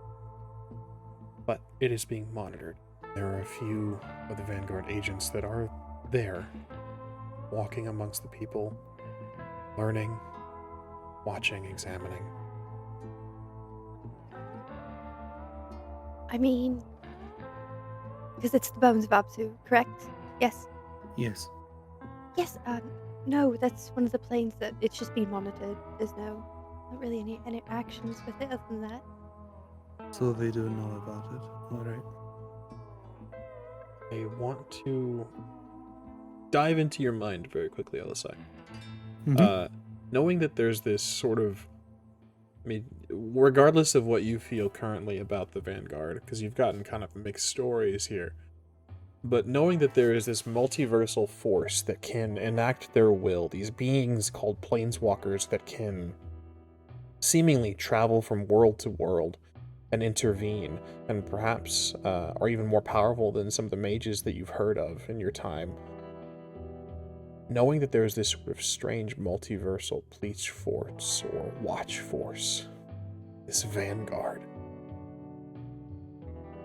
But it is being monitored. There are a few of the Vanguard agents that are there, walking amongst the people, learning, watching, examining. I mean, because it's the bones of Absu, correct? Yes. Yes. Yes, no, that's one of the planes that it's just being monitored. There's not really any interactions with it other than that. So they do know about it. Alright. I want to dive into your mind very quickly, Elosai. Knowing that there's this sort of, I mean, regardless of what you feel currently about the Vanguard, because you've gotten kind of mixed stories here, but knowing that there is this multiversal force that can enact their will, these beings called Planeswalkers that can seemingly travel from world to world and intervene, and perhaps are even more powerful than some of the mages that you've heard of in your time. Knowing that there's this sort of strange multiversal police force or watch force, this Vanguard.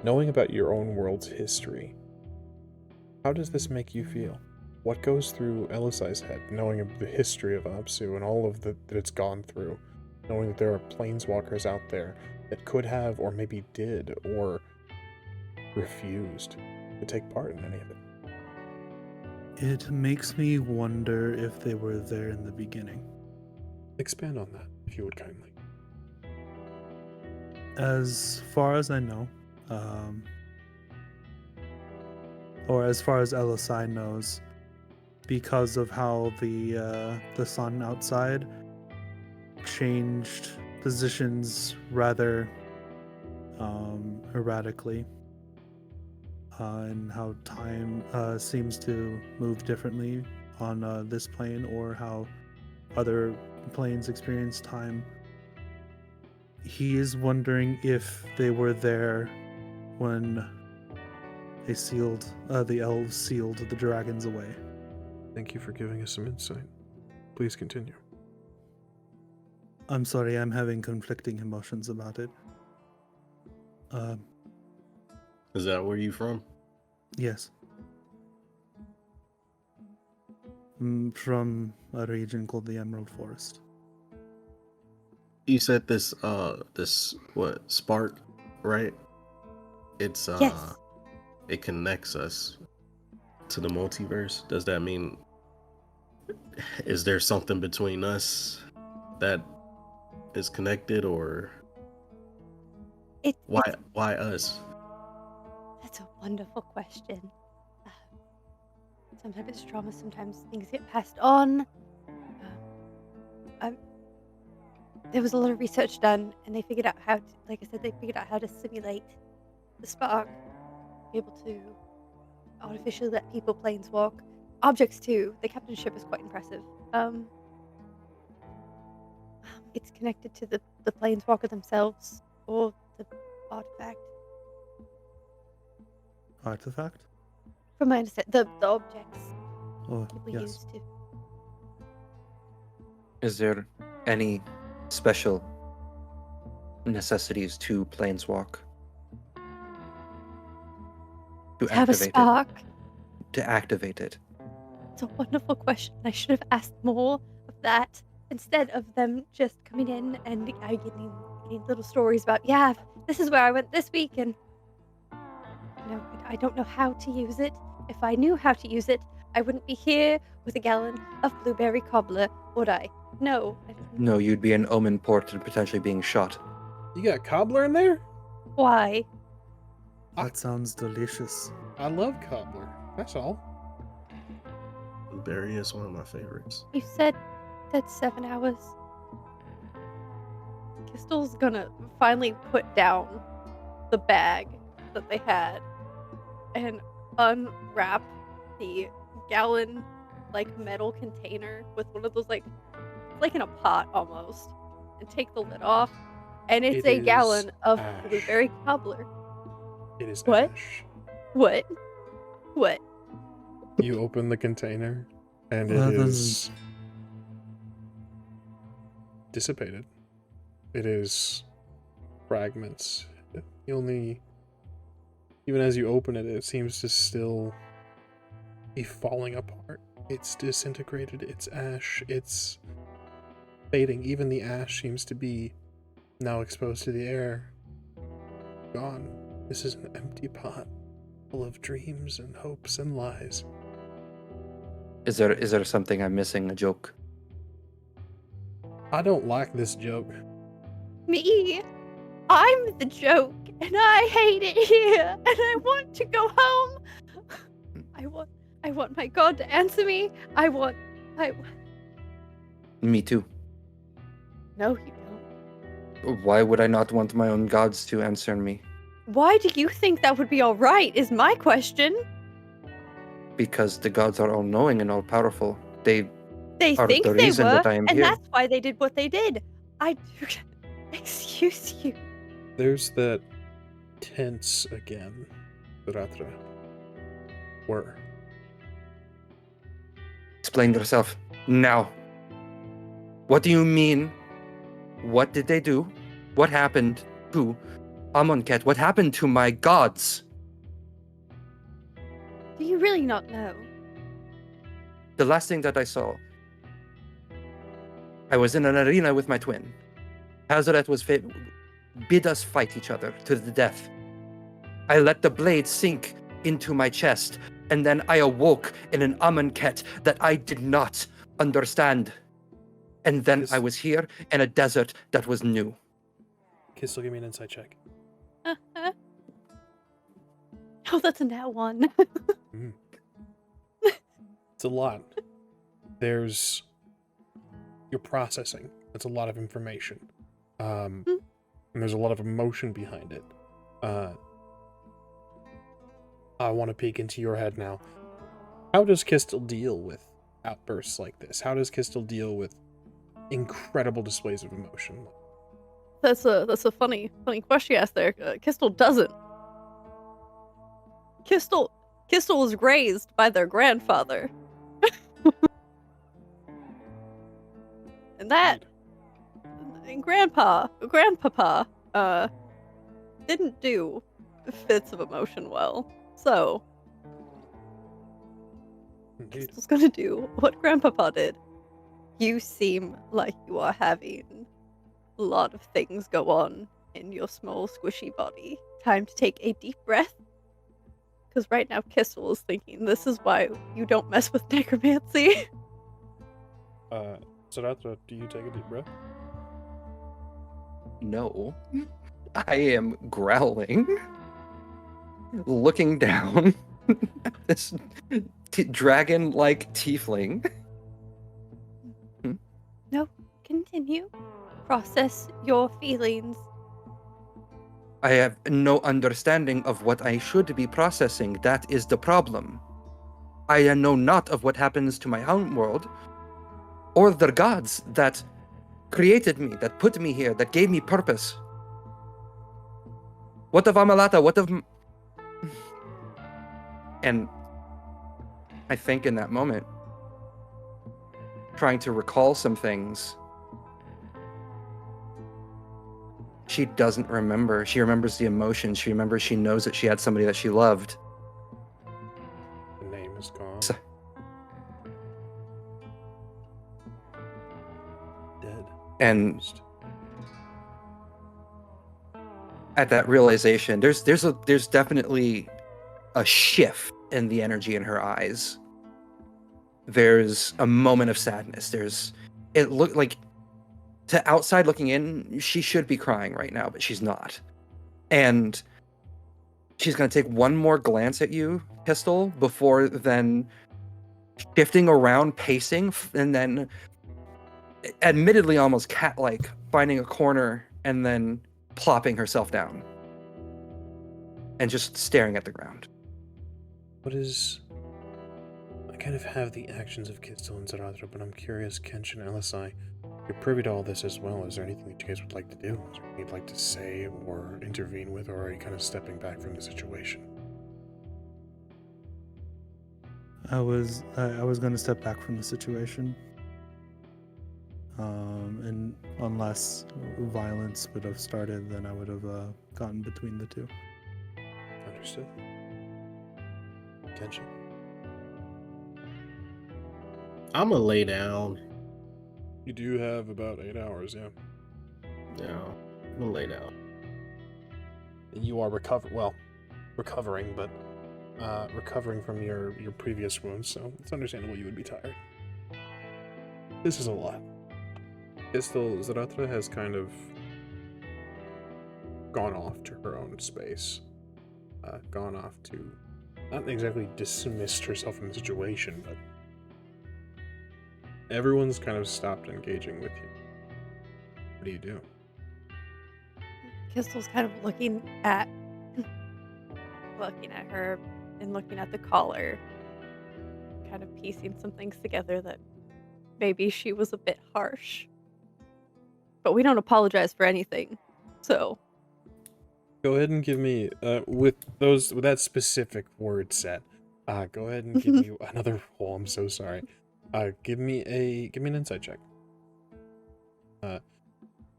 Knowing about your own world's history, how does this make you feel? What goes through Elosai's head, knowing of the history of Absu and all of that it's gone through, knowing that there are planeswalkers out there that could have, or maybe did, or refused to take part in any of it? It makes me wonder if they were there in the beginning. Expand on that, if you would kindly. As far as I know, or as far as Elosai knows, because of how the sun outside changed positions rather erratically, and how time seems to move differently on this plane, or how other planes experience time. He is wondering if they were there when they sealed the elves sealed the dragons away. Thank you for giving us some insight. Please continue. I'm sorry, I'm having conflicting emotions about it. Is that where you from? Yes. From a region called the Emerald Forest. You said this what, spark, right? It's Yes. it connects us to the multiverse. Does that mean, is there something between us that is connected, or why us? That's a wonderful question. Sometimes it's trauma, sometimes things get passed on. There was a lot of research done, and they figured out how to, like I said, they figured out how to simulate the spark, be able to artificially let people planeswalk. Objects too. The captainship is quite impressive. It's connected to the planeswalker themselves, or the artifact. Artifact? From my understanding, the objects Oh, people yes. use to. Is there any special necessities to planeswalk? To Have a activate spark. it. To activate it. It's a wonderful question. I should have asked more of that instead of them just coming in and getting little stories about, yeah, this is where I went this week, and I don't know how to use it. If I knew how to use it, I wouldn't be here with a gallon of blueberry cobbler, would I? No. No, you'd be an omen port and potentially being shot. You got cobbler in there? Why? That sounds delicious. I love cobbler. That's all. Berry is one of my favorites. You said 7 hours. Qztyl's gonna finally put down the bag that they had and unwrap the gallon metal container with one of those like in a pot almost, and take the lid off, and it's It a gallon is of ash. blueberry cobbler. It is What? ash. What? You open the container, and it Well, then- is dissipated. It is fragments. Even as you open it, it seems to still be falling apart. It's disintegrated. It's ash. It's fading. Even the ash seems to be now exposed to the air. Gone. This is an empty pot full of dreams and hopes and lies. Is there something I'm missing? A joke? I don't like this joke. Me? I'm the joke, and I hate it here, and I want to go home. I want my god to answer me. Me too. No, you don't. Why would I not want my own gods to answer me? Why do you think that would be all right? Is my question. Because the gods are all-knowing and all-powerful. They They are think the they reason were, that I am and here. that's why they did what they did. Excuse you. There's that tense again, Zahratra. Where? Explain yourself now. What do you mean? What did they do? What happened to Amonkhet? What happened to my gods? Do you really not know? The last thing that I saw, I was in an arena with my twin. Hazaret was bid us fight each other to the death. I let the blade sink into my chest, and then I awoke in an Amonkhet that I did not understand. And then I was here in a desert that was new. Qztyl, give me an insight check. Oh, that's a nat one. It's a lot. You're processing. That's a lot of information. And there's a lot of emotion behind it. I want to peek into your head now. How does Qztyl deal with outbursts like this? How does Qztyl deal with incredible displays of emotion? That's a funny question you asked there. Qztyl doesn't. Qztyl was raised by their grandfather. And grandpapa didn't do fits of emotion well. So Indeed. Qztyl's gonna do what grandpapa did. You seem like you are having a lot of things go on in your small squishy body. Time to take a deep breath. Because right now Qztyl is thinking this is why you don't mess with necromancy. Zahratra, do you take a deep breath? No. I am growling, looking down at this dragon-like tiefling. No, continue. Process your feelings. I have no understanding of what I should be processing. That is the problem. I know not of what happens to my own world, or the gods that created me, that put me here, that gave me purpose. What of Amalata? What of... And I think in that moment, trying to recall some things, she doesn't remember. She remembers the emotion. She remembers, she knows that she had somebody that she loved. The name is gone. So- Dead. And Ghost. at that realization, there's definitely a shift in the energy in her eyes. There's a moment of sadness. It looked like, to outside looking in, she should be crying right now, but she's not. And she's going to take one more glance at you, Qztyl, before then shifting around, pacing, and then admittedly almost cat-like, finding a corner and then plopping herself down and just staring at the ground. I kind of have the actions of Qztyl and Zahratra, but I'm curious, Kenshin and Elosai, you're privy to all this as well. Is there anything that you guys would like to do? Is there anything you'd like to say or intervene with, or are you kind of stepping back from the situation? I was going to step back from the situation, and unless violence would have started, then I would have gotten between the two. Understood. Kenshin? I'm gonna lay down. You do have about 8 hours, yeah. No, I'm gonna lay down. You are recovering, but recovering from your previous wounds, so it's understandable you would be tired. This is a lot. Zahratra has kind of gone off to her own space. Gone off to, not exactly dismissed herself from the situation, but everyone's kind of stopped engaging with you. What do you do? Qztyl's kind of looking at her and looking at the collar, kind of piecing some things together that maybe she was a bit harsh. But we don't apologize for anything, so. Go ahead and give me with that specific word set. Go ahead and give me another roll. I'm so sorry. Give me an insight check.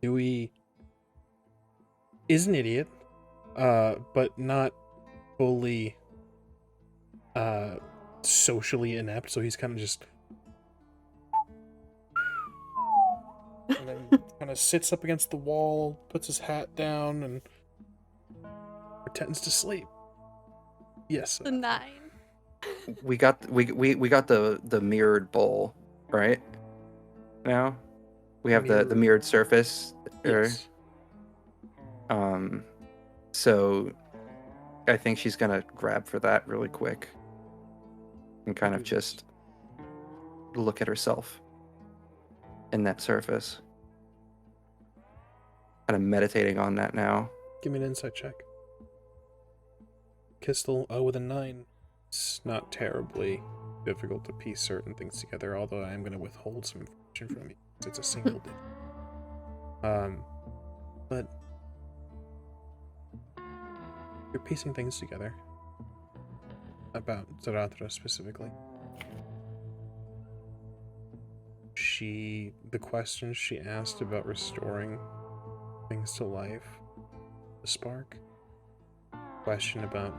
Dewey is an idiot, but not fully socially inept, so he's kind of just and then kind of sits up against the wall, puts his hat down, and pretends to sleep. Yes. The 9. We got the mirrored bowl, right? Now we have the mirrored surface. Yes. So I think she's gonna grab for that really quick and kind of just look at herself in that surface. Kind of meditating on that now. Give me an insight check. Qztyl, with a 9. It's not terribly difficult to piece certain things together, although I am going to withhold some information from you. It's a single digit. But you're piecing things together about Zahratra specifically. The questions she asked about restoring things to life, the spark, question about,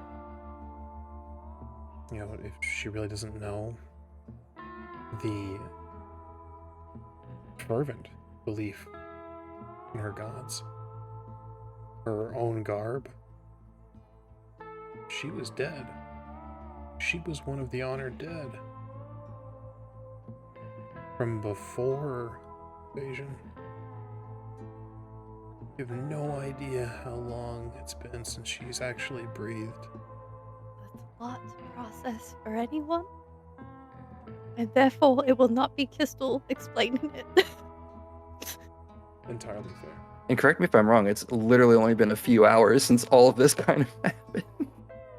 if she really doesn't know, the fervent belief in her gods, her own garb. She was dead. She was one of the honored dead. From before invasion. You have no idea how long it's been since she's actually breathed. That's a lot to process for anyone. And therefore, it will not be Qztyl explaining it. Entirely fair. And correct me if I'm wrong, it's literally only been a few hours since all of this kind of happened.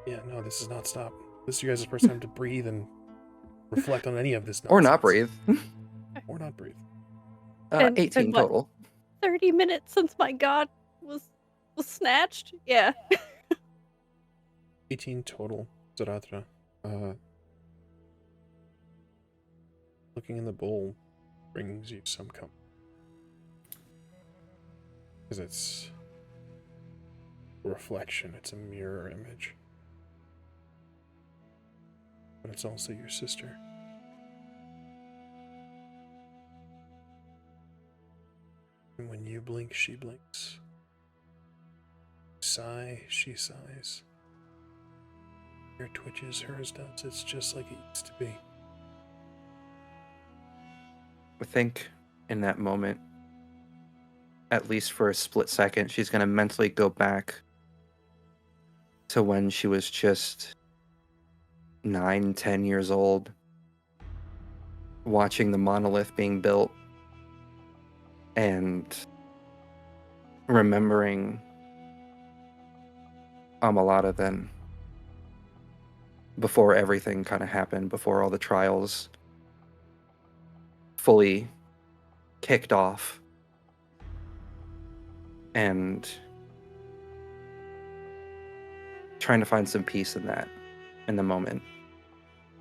Yeah, no, this is not stop. This is your guys' first time to breathe and reflect on any of this nonsense. Or not breathe. Or not breathe. And 18 what? total. 30 minutes since my god was snatched? Yeah. 18 total, Zahratra. Looking in the bowl brings you some comfort. Because it's a reflection, it's a mirror image. But it's also your sister. And when you blink, she blinks. Sigh, she sighs. Your twitches, hers does. It's just like it used to be. I think in that moment, at least for a split second, she's going to mentally go back to when she was just 9, 10 years old, watching the monolith being built and remembering Amalata then, before everything kind of happened, before all the trials fully kicked off, and trying to find some peace in that, in the moment.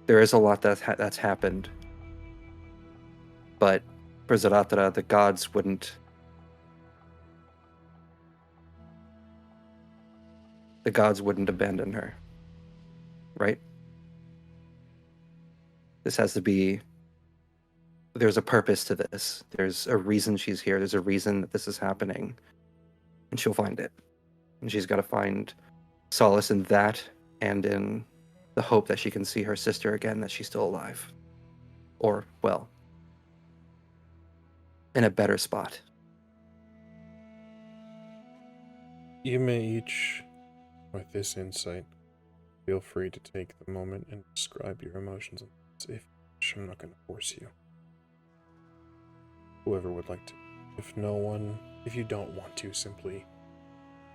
There is a lot that's happened, but for Zahratra, the gods wouldn't. The gods wouldn't abandon her, right? This has to be. There's a purpose to this. There's a reason she's here. There's a reason that this is happening, and she'll find it. And she's got to find solace in that, and in the hope that she can see her sister again, that she's still alive, or well, in a better spot. You may each, with this insight, feel free to take the moment and describe your emotions. If I'm not going to force you. Whoever would like to. If you don't want to, simply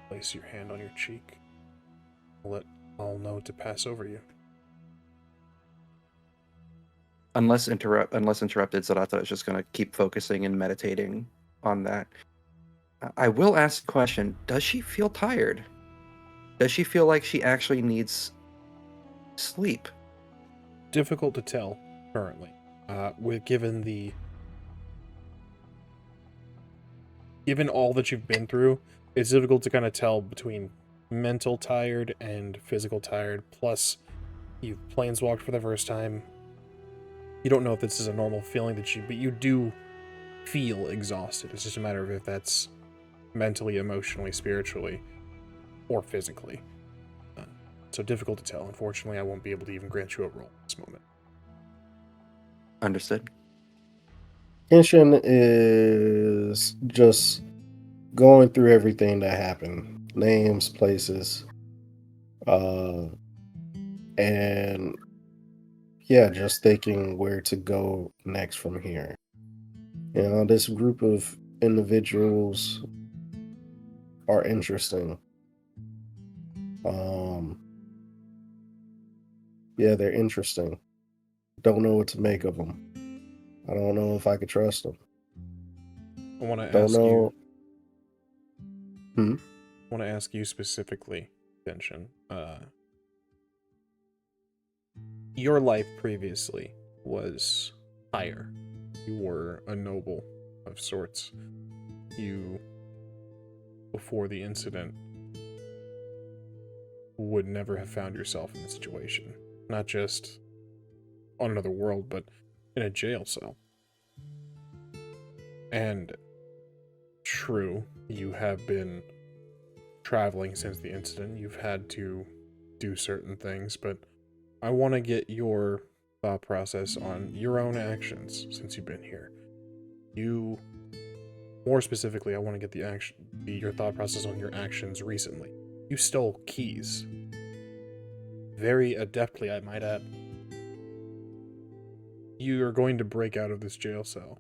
place your hand on your cheek. I'll know to pass over you. Unless interrupted, Zahratra is just going to keep focusing and meditating on that. I will ask the question, does she feel tired? Does she feel like she actually needs sleep? Difficult to tell currently. Given all that you've been through, it's difficult to kind of tell between mental tired and physical tired. Plus, you've planeswalked for the first time. You don't know if this is a normal feeling but you do feel exhausted. It's just a matter of if that's mentally, emotionally, spiritually, or physically. So difficult to tell. Unfortunately, I won't be able to even grant you a roll at this moment. Understood. Kenshin is just going through everything that happened. Names, places. And Yeah, just thinking where to go next from here. This group of individuals are interesting. Um, yeah, they're interesting. Don't know what to make of them. I don't know if I could trust them. I want to Don't ask you. know. I want to ask you specifically, Kenshin. Your life previously was higher. You were a noble of sorts. You, before the incident, would never have found yourself in this situation. Not just on another world, but in a jail cell. And true, you have been traveling since the incident. You've had to do certain things, but I want to get your thought process on your own actions since you've been here. More specifically, I want to get your thought process on your actions recently. You stole keys. Very adeptly, I might add. You are going to break out of this jail cell.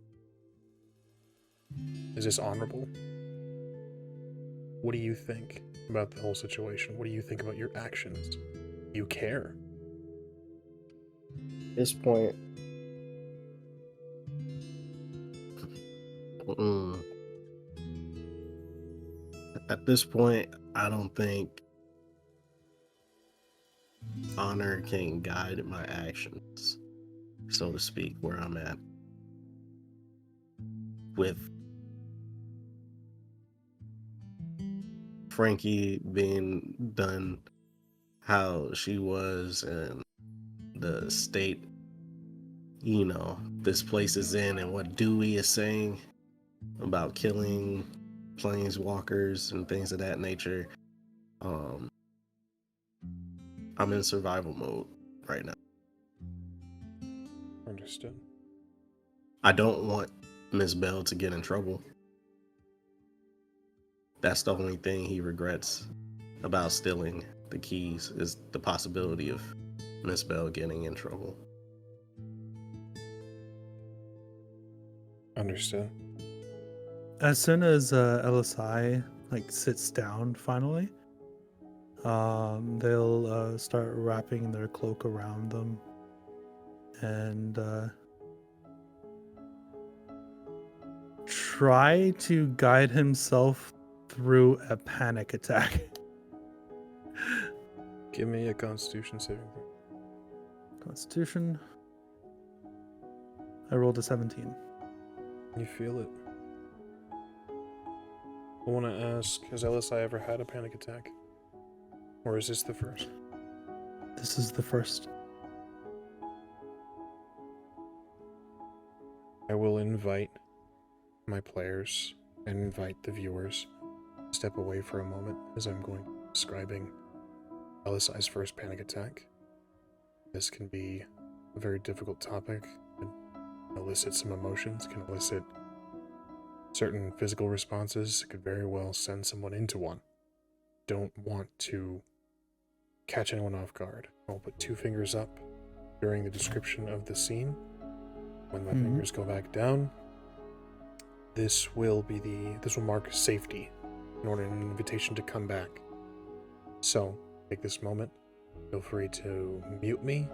Is this honorable? What do you think about the whole situation? What do you think about your actions? You care? At this point, I don't think honor can guide my actions, so to speak, where I'm at. With Frankie being done how she was and the state, this place is in, and what Dewey is saying about killing planeswalkers and things of that nature. I'm in survival mode right now. Understood. I don't want Miss Bell to get in trouble. That's the only thing he regrets about stealing the keys, is the possibility of Miss Bell getting in trouble. Understood. As soon as Elosai sits down finally, they'll start wrapping their cloak around them and try to guide himself through a panic attack. Give me a Constitution saving throw. Constitution. I rolled a 17. You feel it. I want to ask, has Elosai ever had a panic attack? Or is this the first? This is the first. I will invite my players and invite the viewers to step away for a moment as I'm going describing Elosai's first panic attack. This can be a very difficult topic. It can elicit some emotions, can elicit certain physical responses. It could very well send someone into one. Don't want to catch anyone off guard. I'll put 2 fingers up during the description of the scene. When my fingers go back down, this will mark safety in order an invitation to come back. So take this moment. Feel free to mute me,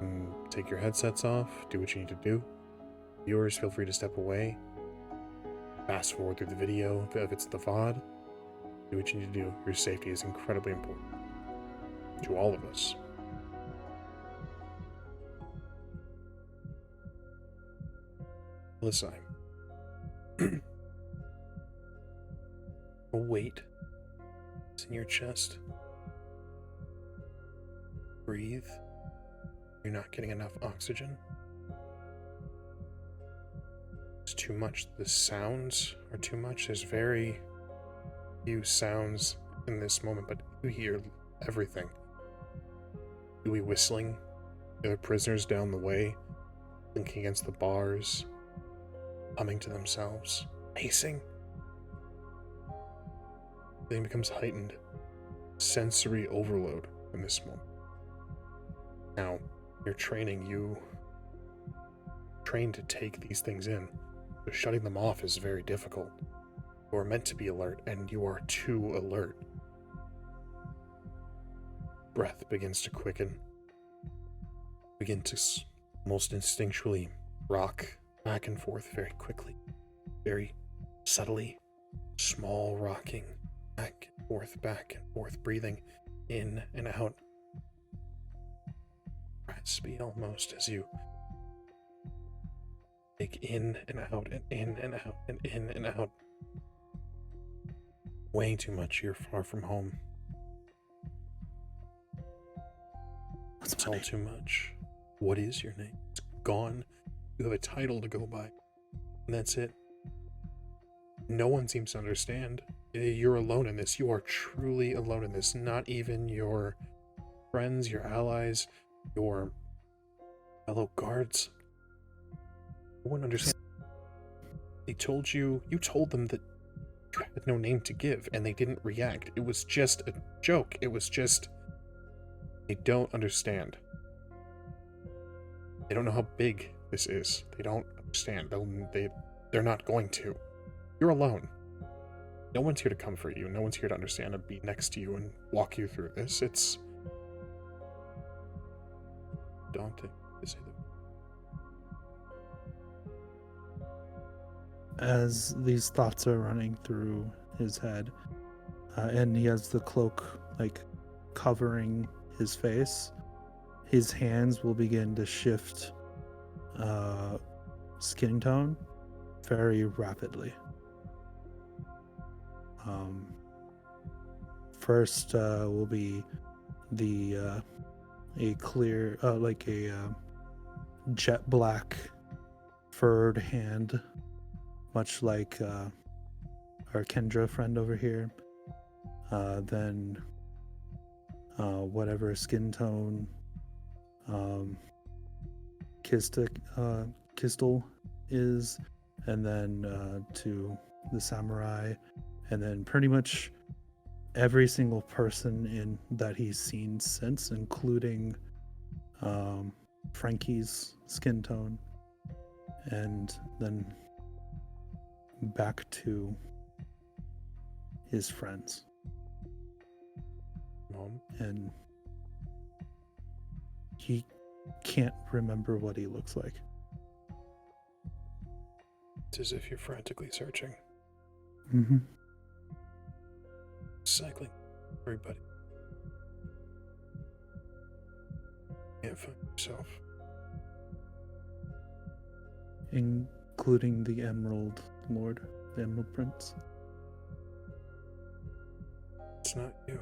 and take your headsets off, do what you need to do. Viewers, feel free to step away. Fast forward through the video if it's the VOD. Do what you need to do. Your safety is incredibly important to all of us. Elosai. A weight is in your chest. Breathe. You're not getting enough oxygen. It's too much. The sounds are too much. There's very few sounds in this moment, but you hear everything. Dewey whistling, the other prisoners down the way, linking against the bars, humming to themselves, pacing. Everything becomes heightened. Sensory overload in this moment. Now, Your training, you train to take these things in. So shutting them off is very difficult. You are meant to be alert, and you are too alert. Breath begins to quicken. Begin to almost instinctually rock back and forth very quickly, very subtly, small rocking, back and forth, breathing in and out. Rat speed almost as you take in and out and in and out and in and out. Way too much. You're far from home. It's all too much. What is your name? It's gone. You have a title to go by. And that's it. No one seems to understand. You're alone in this. You are truly alone in this. Not even your friends, your allies, your fellow guards. No one understands. They told you told them that you had no name to give, and they didn't react. It was just a joke. It was just... They don't understand. They don't know how big this is. They don't understand. They're not going to. You're alone. No one's here to comfort you. No one's here to understand and be next to you and walk you through this. It's daunting, to say the As these thoughts are running through his head, and he has the cloak like covering his face, his hands will begin to shift skin tone very rapidly. First will be a clear, like a jet black furred hand, much like our Kendra friend over here. Then whatever skin tone Qztyl is, and then to the samurai, and then pretty much every single person in that he's seen since, including Frankie's skin tone, and then back to his friends. Mom. And he can't remember what he looks like. It's as if you're frantically searching. Mm-hmm. Cycling. Everybody. Can't find yourself. Including the Emerald Lord, the Emerald Prince. It's not you.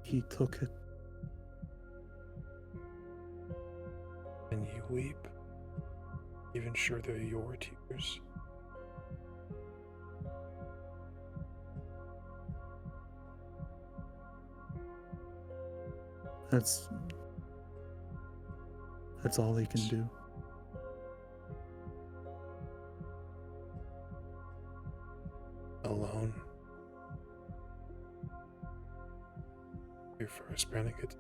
He took it. And you weep, even sure they're your tears. That's all he can do. Alone. Your first panic attack.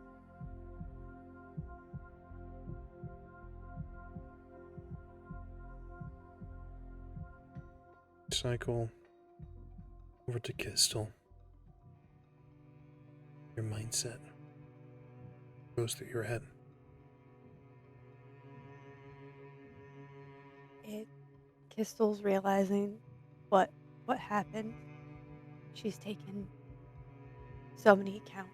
Cycle over to Qztyl. Your mindset goes through your head. Qztyl's realizing what happened. She's taken so many accounts.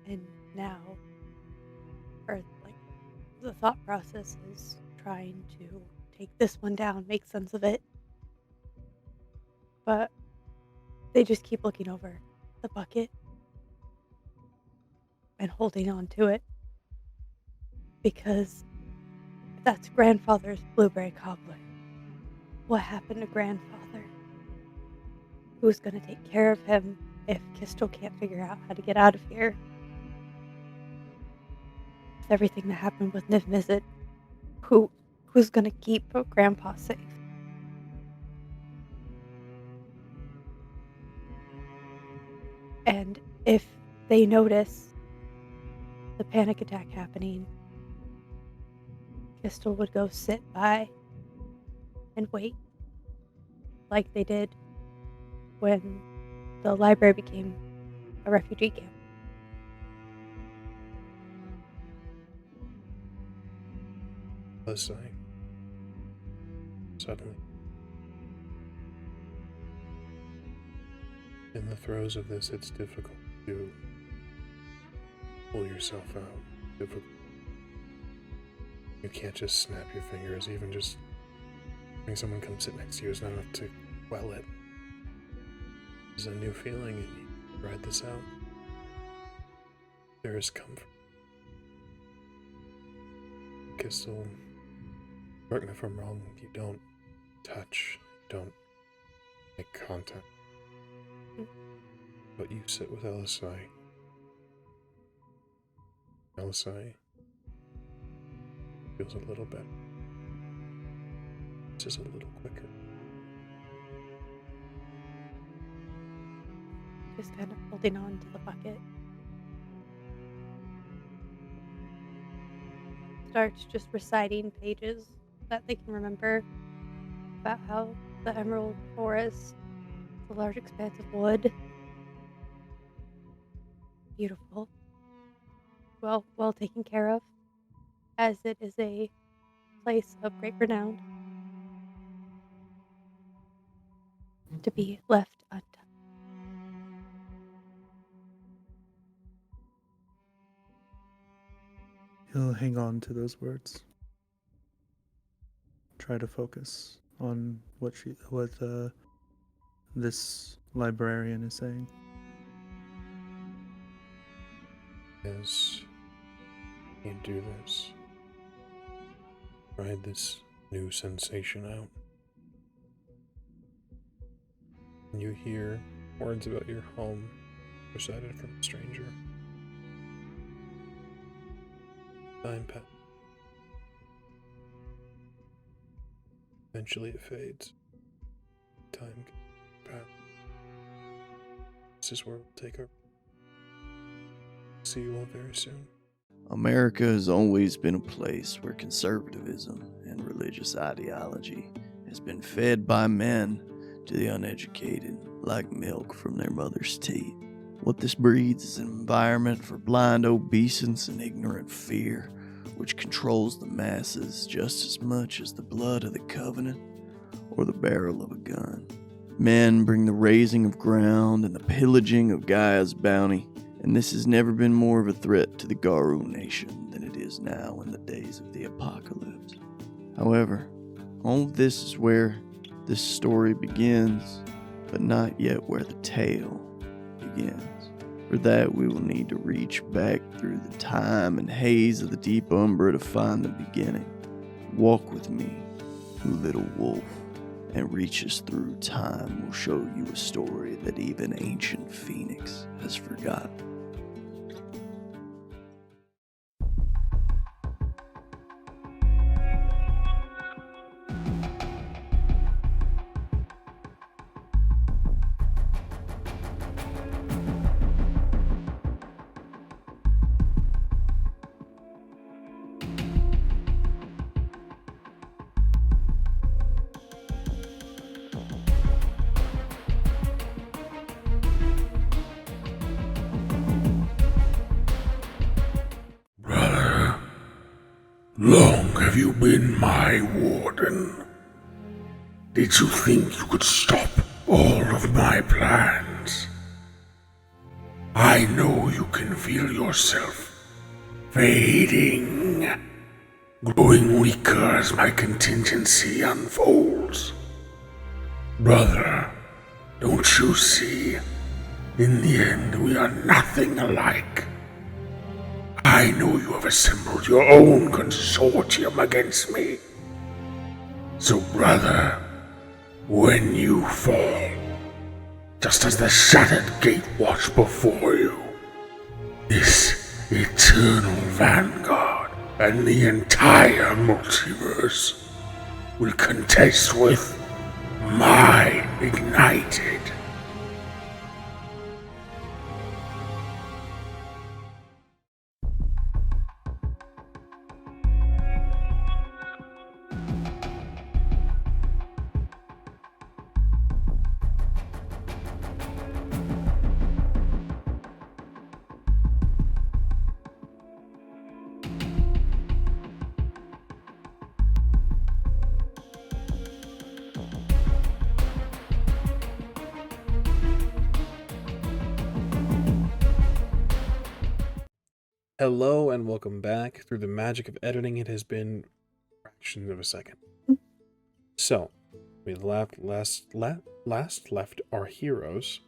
And now the thought process is trying to take this one down, make sense of it. But they just keep looking over the bucket and holding on to it. Because that's grandfather's blueberry cobbler. What happened to grandfather? Who's gonna take care of him if Qztyl can't figure out how to get out of here? With everything that happened with Niv-Mizzet, who's gonna keep Grandpa safe? And if they notice the panic attack happening, Qztyl would go sit by and wait, like they did when the library became a refugee camp. Elosai. Suddenly, in the throes of this, it's difficult to pull yourself out. Difficult. You can't just snap your fingers. Even just having someone come sit next to you is not enough to quell it. It's a new feeling, and you ride this out. There is comfort. Qztyl, correct me if I'm wrong, you don't touch, you don't make contact. But you sit with Elosai. Elosai feels a little better. Just a little quicker. Just kind of holding on to the bucket. Starts just reciting pages that they can remember about how the Emerald Forest, the large expanse of wood, beautiful, well taken care of, as it is a place of great renown, to be left untouched. He'll hang on to those words. Try to focus on what this librarian is saying. As you do this, ride this new sensation out. And you hear words about your home recited from a stranger. Time passes. Eventually it fades. Time passes. This is where we'll take our... See you all very soon. America has always been a place where conservatism and religious ideology has been fed by men to the uneducated like milk from their mother's teat. What this breeds is an environment for blind obeisance and ignorant fear, which controls the masses just as much as the blood of the covenant or the barrel of a gun. Men bring the raising of ground and the pillaging of Gaia's bounty, and this has never been more of a threat to the Garu nation than it is now in the days of the apocalypse. However, all of this is where this story begins, but not yet where the tale begins. For that, we will need to reach back through the time and haze of the deep umbra to find the beginning. Walk with me, you little wolf, and reach us through time will show you a story that even ancient Phoenix has forgotten. Long have you been my warden? Did you think you could stop all of my plans? I know you can feel yourself fading, growing weaker as my contingency unfolds. Brother, don't you see? In the end, we are nothing alike. I know you have assembled your own consortium against me. So, brother, when you fall, just as the shattered gate watch before you, this eternal vanguard and the entire multiverse will contest with my ignited. Hello and welcome back. Through the magic of editing, it has been fractions of a second. So, we last left our heroes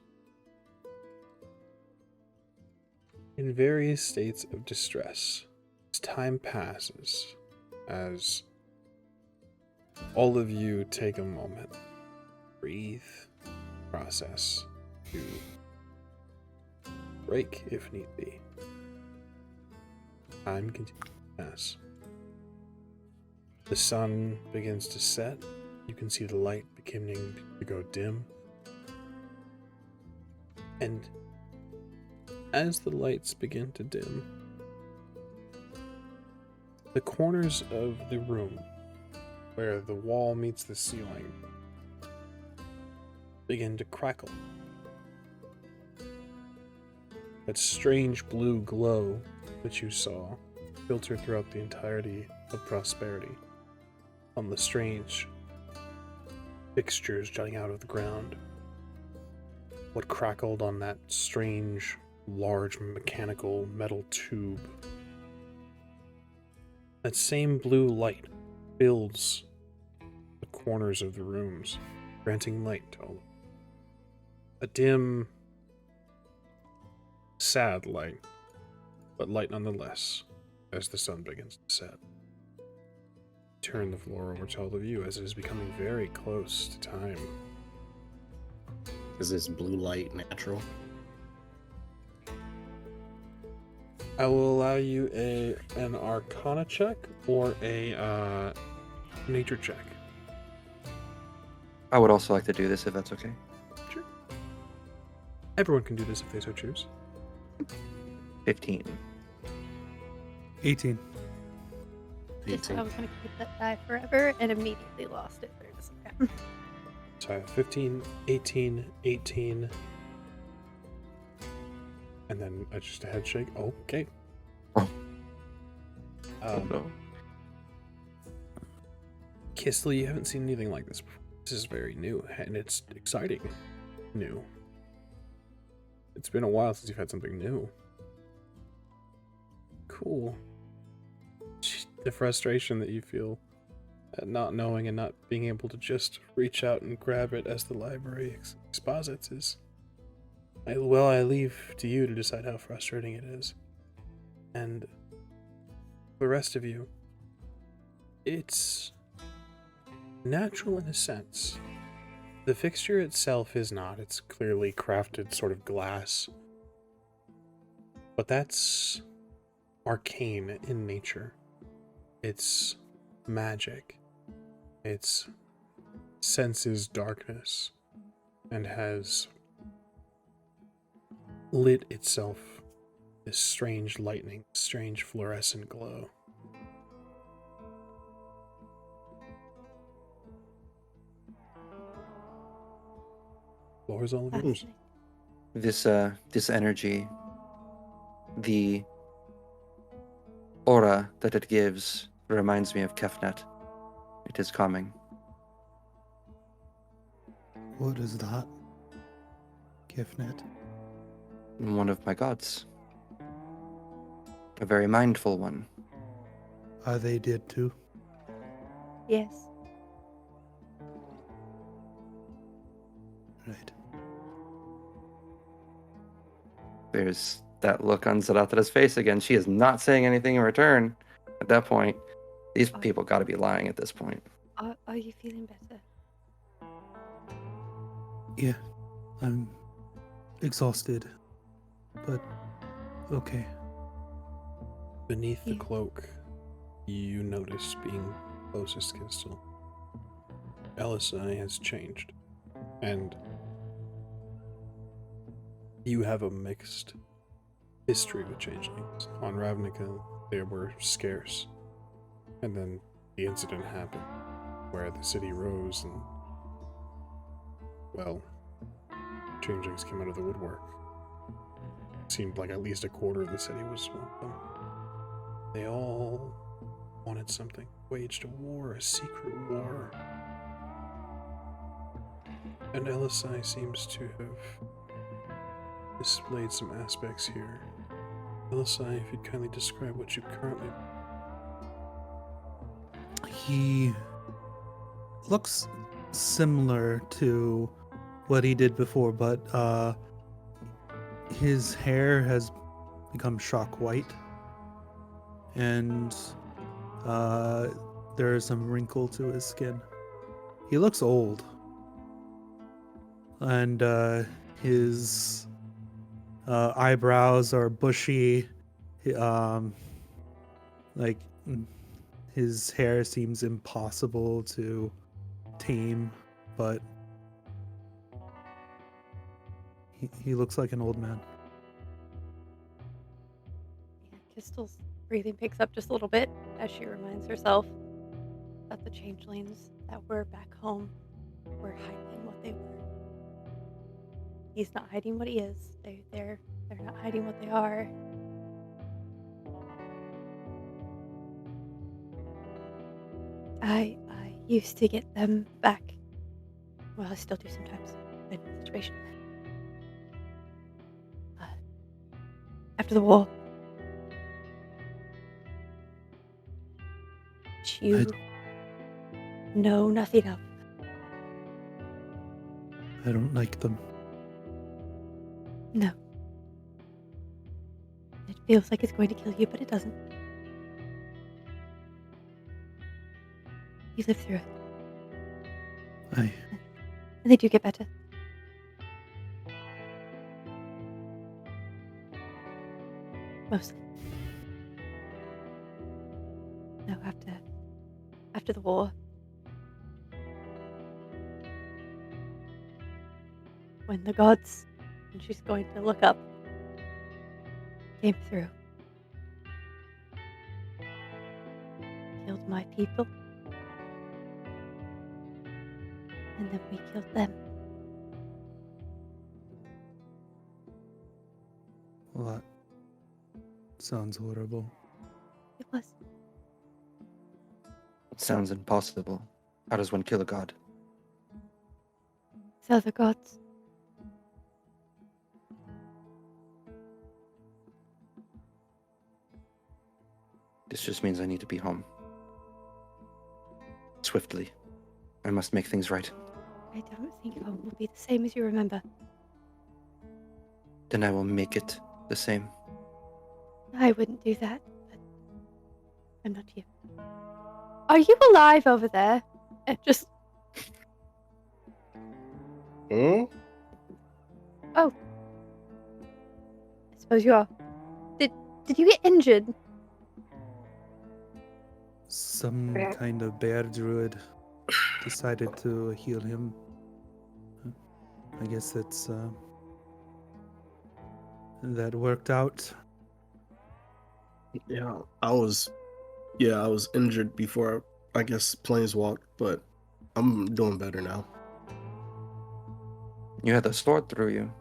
in various states of distress. As time passes, as all of you take a moment, breathe, process, to break if need be. Time continues to pass. The sun begins to set. You can see the light beginning to go dim. And as the lights begin to dim, the corners of the room where the wall meets the ceiling begin to crackle. That strange blue glow that you saw filter throughout the entirety of Prosperity on the strange fixtures jutting out of the ground. What crackled on that strange, large mechanical metal tube. That same blue light fills the corners of the rooms, granting light to all. A dim, sad light, but light nonetheless, as the sun begins to set. Turn the floor over to all of you as it is becoming very close to time. Is this blue light natural? I will allow you an Arcana check or a nature check. I would also like to do this if that's okay. Sure. Everyone can do this if they so choose. 15. 18. Just, I was going to keep that die forever and immediately lost it. There it is. Okay. So I have 15, 18, 18. And then just a head shake. Okay. Oh. No. Qztyl, you haven't seen anything like this before. This is very new, and it's exciting. New. It's been a while since you've had something new. Cool. The frustration that you feel at not knowing and not being able to just reach out and grab it as the library exposits is... I leave to you to decide how frustrating it is. And the rest of you, it's natural in a sense. The fixture itself is not. It's clearly crafted sort of glass. But that's arcane in nature. It's magic. It's senses darkness and has lit itself this strange lightning, strange fluorescent glow. Floor's all of yours. This energy, the aura that it gives reminds me of Kefnet. It is coming. What is that? Kefnet. One of my gods. A very mindful one. Are they dead too? Yes. Right. There's that look on Zahratra's face again. She is not saying anything in return. At that point, these people got to be lying at this point. Are you feeling better? Yeah. I'm exhausted. But okay. Beneath the cloak, you notice being closest to Qztyl. Elosai has changed. And you have a mixed history with changelings. On Ravnica, they were scarce. And then the incident happened, where the city rose and, well, changelings came out of the woodwork. Seemed like at least a quarter of the city was one of them. They all wanted something, waged a war, a secret war. And Elosai seems to have displayed some aspects here Elosai, if you'd kindly describe what you currently... He looks similar to what he did before, but his hair has become shock white, and there is some wrinkle to his skin. He looks old, and his eyebrows are bushy. Like his hair seems impossible to tame, but he looks like an old man. Qztyl's breathing picks up just a little bit as she reminds herself that the changelings that were back home were hiding what they were. He's not hiding what he is. They're not hiding what they are. I used to get them back. Well, I still do sometimes in a situation. After the war. Which you know nothing of. I don't like them. No. It feels like it's going to kill you, but it doesn't. You live through it. I And they do get better. Mostly. No, after the war. When the gods, and she's going to look up, came through. Killed my people. And then we killed them. Well, that sounds horrible. It was. It sounds impossible. How does one kill a god? So the gods. This just means I need to be home. Swiftly. I must make things right. I don't think home will be the same as you remember. Then I will make it the same. I wouldn't do that, but I'm not you. Are you alive over there? Just Hmm? I suppose you are. Did you get injured? Some Yeah. kind of bear druid decided to heal him. I guess it's that worked out. Yeah, I was injured before I guess Planeswalk, but I'm doing better now. You had a sword through you.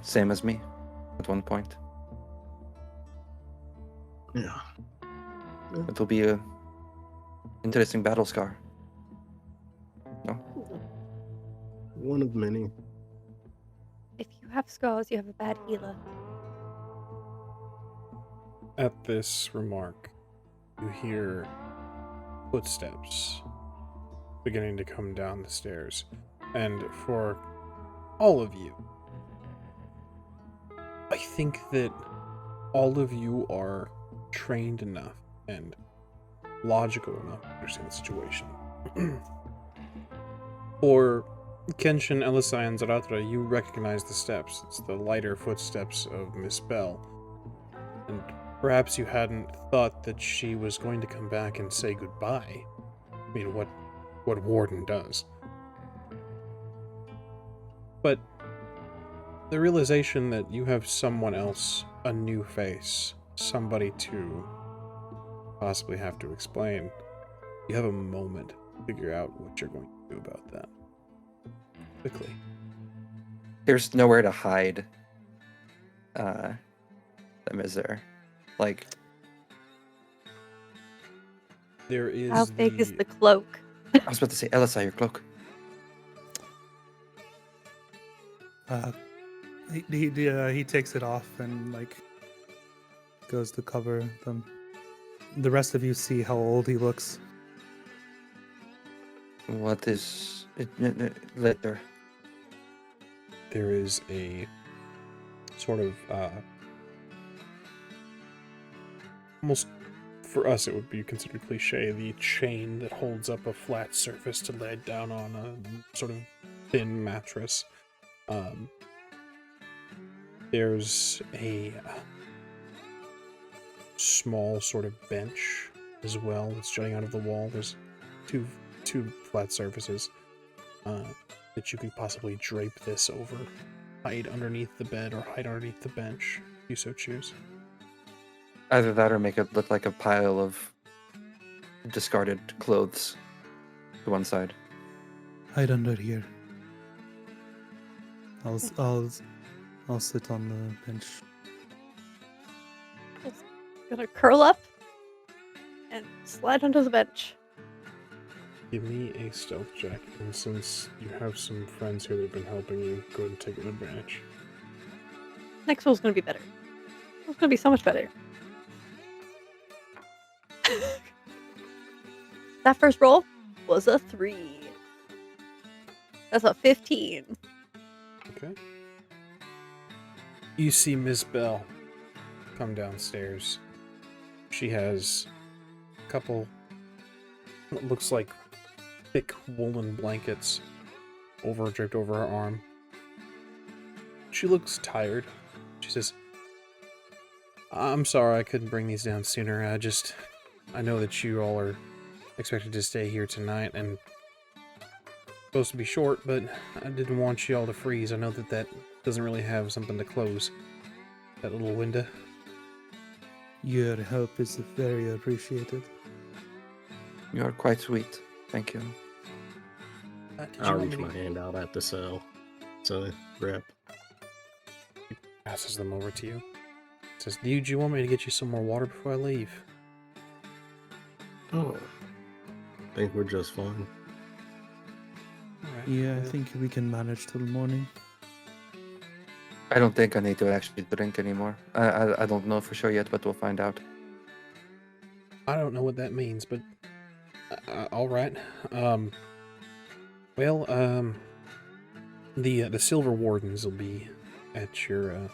Same as me, at one point. Yeah. It will be a interesting battle scar. No? One of many. If you have scars, you have a bad healer. At this remark, you hear footsteps beginning to come down the stairs. And for all of you, I think that all of you are trained enough and logical enough to understand the situation. For Kenshin, Elosai, and Zahratra, you recognize the steps. It's the lighter footsteps of Miss Bell. And perhaps you hadn't thought that she was going to come back and say goodbye. I mean, what Warden does. But the realization that you have someone else, a new face, somebody to possibly have to explain, you have a moment to figure out what you're going to do about that. Quickly. There's nowhere to hide them, is there? Like, There is How big is the cloak? I was about to say, Elosai, your cloak. He takes it off and like goes to cover them. The rest of you see how old he looks. What is it later? There is a sort of almost for us it would be considered cliche, the chain that holds up a flat surface to lay down on a sort of thin mattress. There's a small sort of bench as well that's jutting out of the wall. There's two flat surfaces that you could possibly drape this over, hide underneath the bed or hide underneath the bench if you so choose. Either that or make it look like a pile of discarded clothes to one side. Hide under here. I'll sit on the bench. Gonna curl up and slide under the bench. Give me a stealth check, and since you have some friends here that have been helping you, go ahead and take an advantage. Next roll's gonna be better. It's gonna be so much better. That first roll was a 3. That's a 15. Okay. You see Miss Bell come downstairs. She has a couple, what looks like thick woolen blankets draped over her arm. She looks tired. She says, I'm sorry I couldn't bring these down sooner. I know that you all are expected to stay here tonight and supposed to be short, but I didn't want you all to freeze. I know that doesn't really have something to close that little window. Your help is very appreciated. You are quite sweet. Thank you. I'll reach my hand out at the cell to grab. He passes them over to you. Says, dude, you want me to get you some more water before I leave? Oh, I think we're just fine. Alright. Yeah, I think we can manage till morning. I don't think I need to actually drink anymore. I don't know for sure yet, but we'll find out. I don't know what that means, but alright. The Silver Wardens will be at your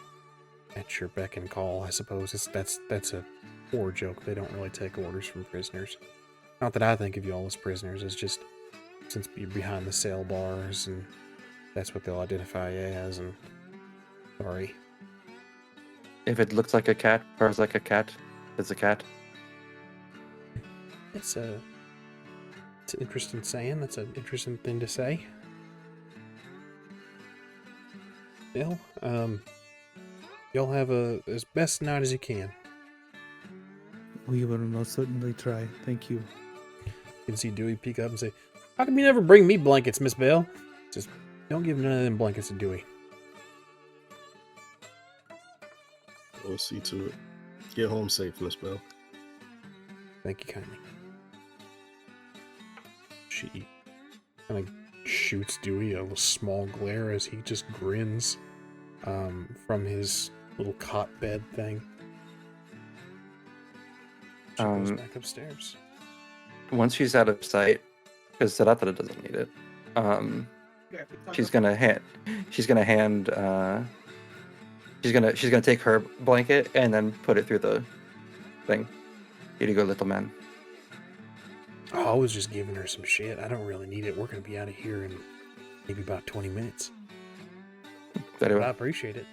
beck and call, I suppose. That's a poor joke. They don't really take orders from prisoners. Not that I think of you all as prisoners, it's just since you're behind the sail bars and that's what they'll identify you as, and sorry. If it looks like a cat, purrs like a cat, it's a cat. It's an interesting saying. That's an interesting thing to say. Well, y'all have as best night as you can. We will most certainly try. Thank you. You can see Dewey peek up and say, how come you never bring me blankets, Miss Bell? Just don't give none of them blankets to Dewey. We'll see to it. Get home safe, Miss Bell. Thank you kindly. She kind of shoots Dewey a small glare as he just grins from his little cot bed thing. She goes back upstairs. Once she's out of sight, because Zahratra doesn't need it, she's gonna take her blanket and then put it through the thing. Here you go, little man. Oh, I was just giving her some shit. I don't really need it. We're gonna be out of here in maybe about 20 minutes. Very But I well. appreciate it.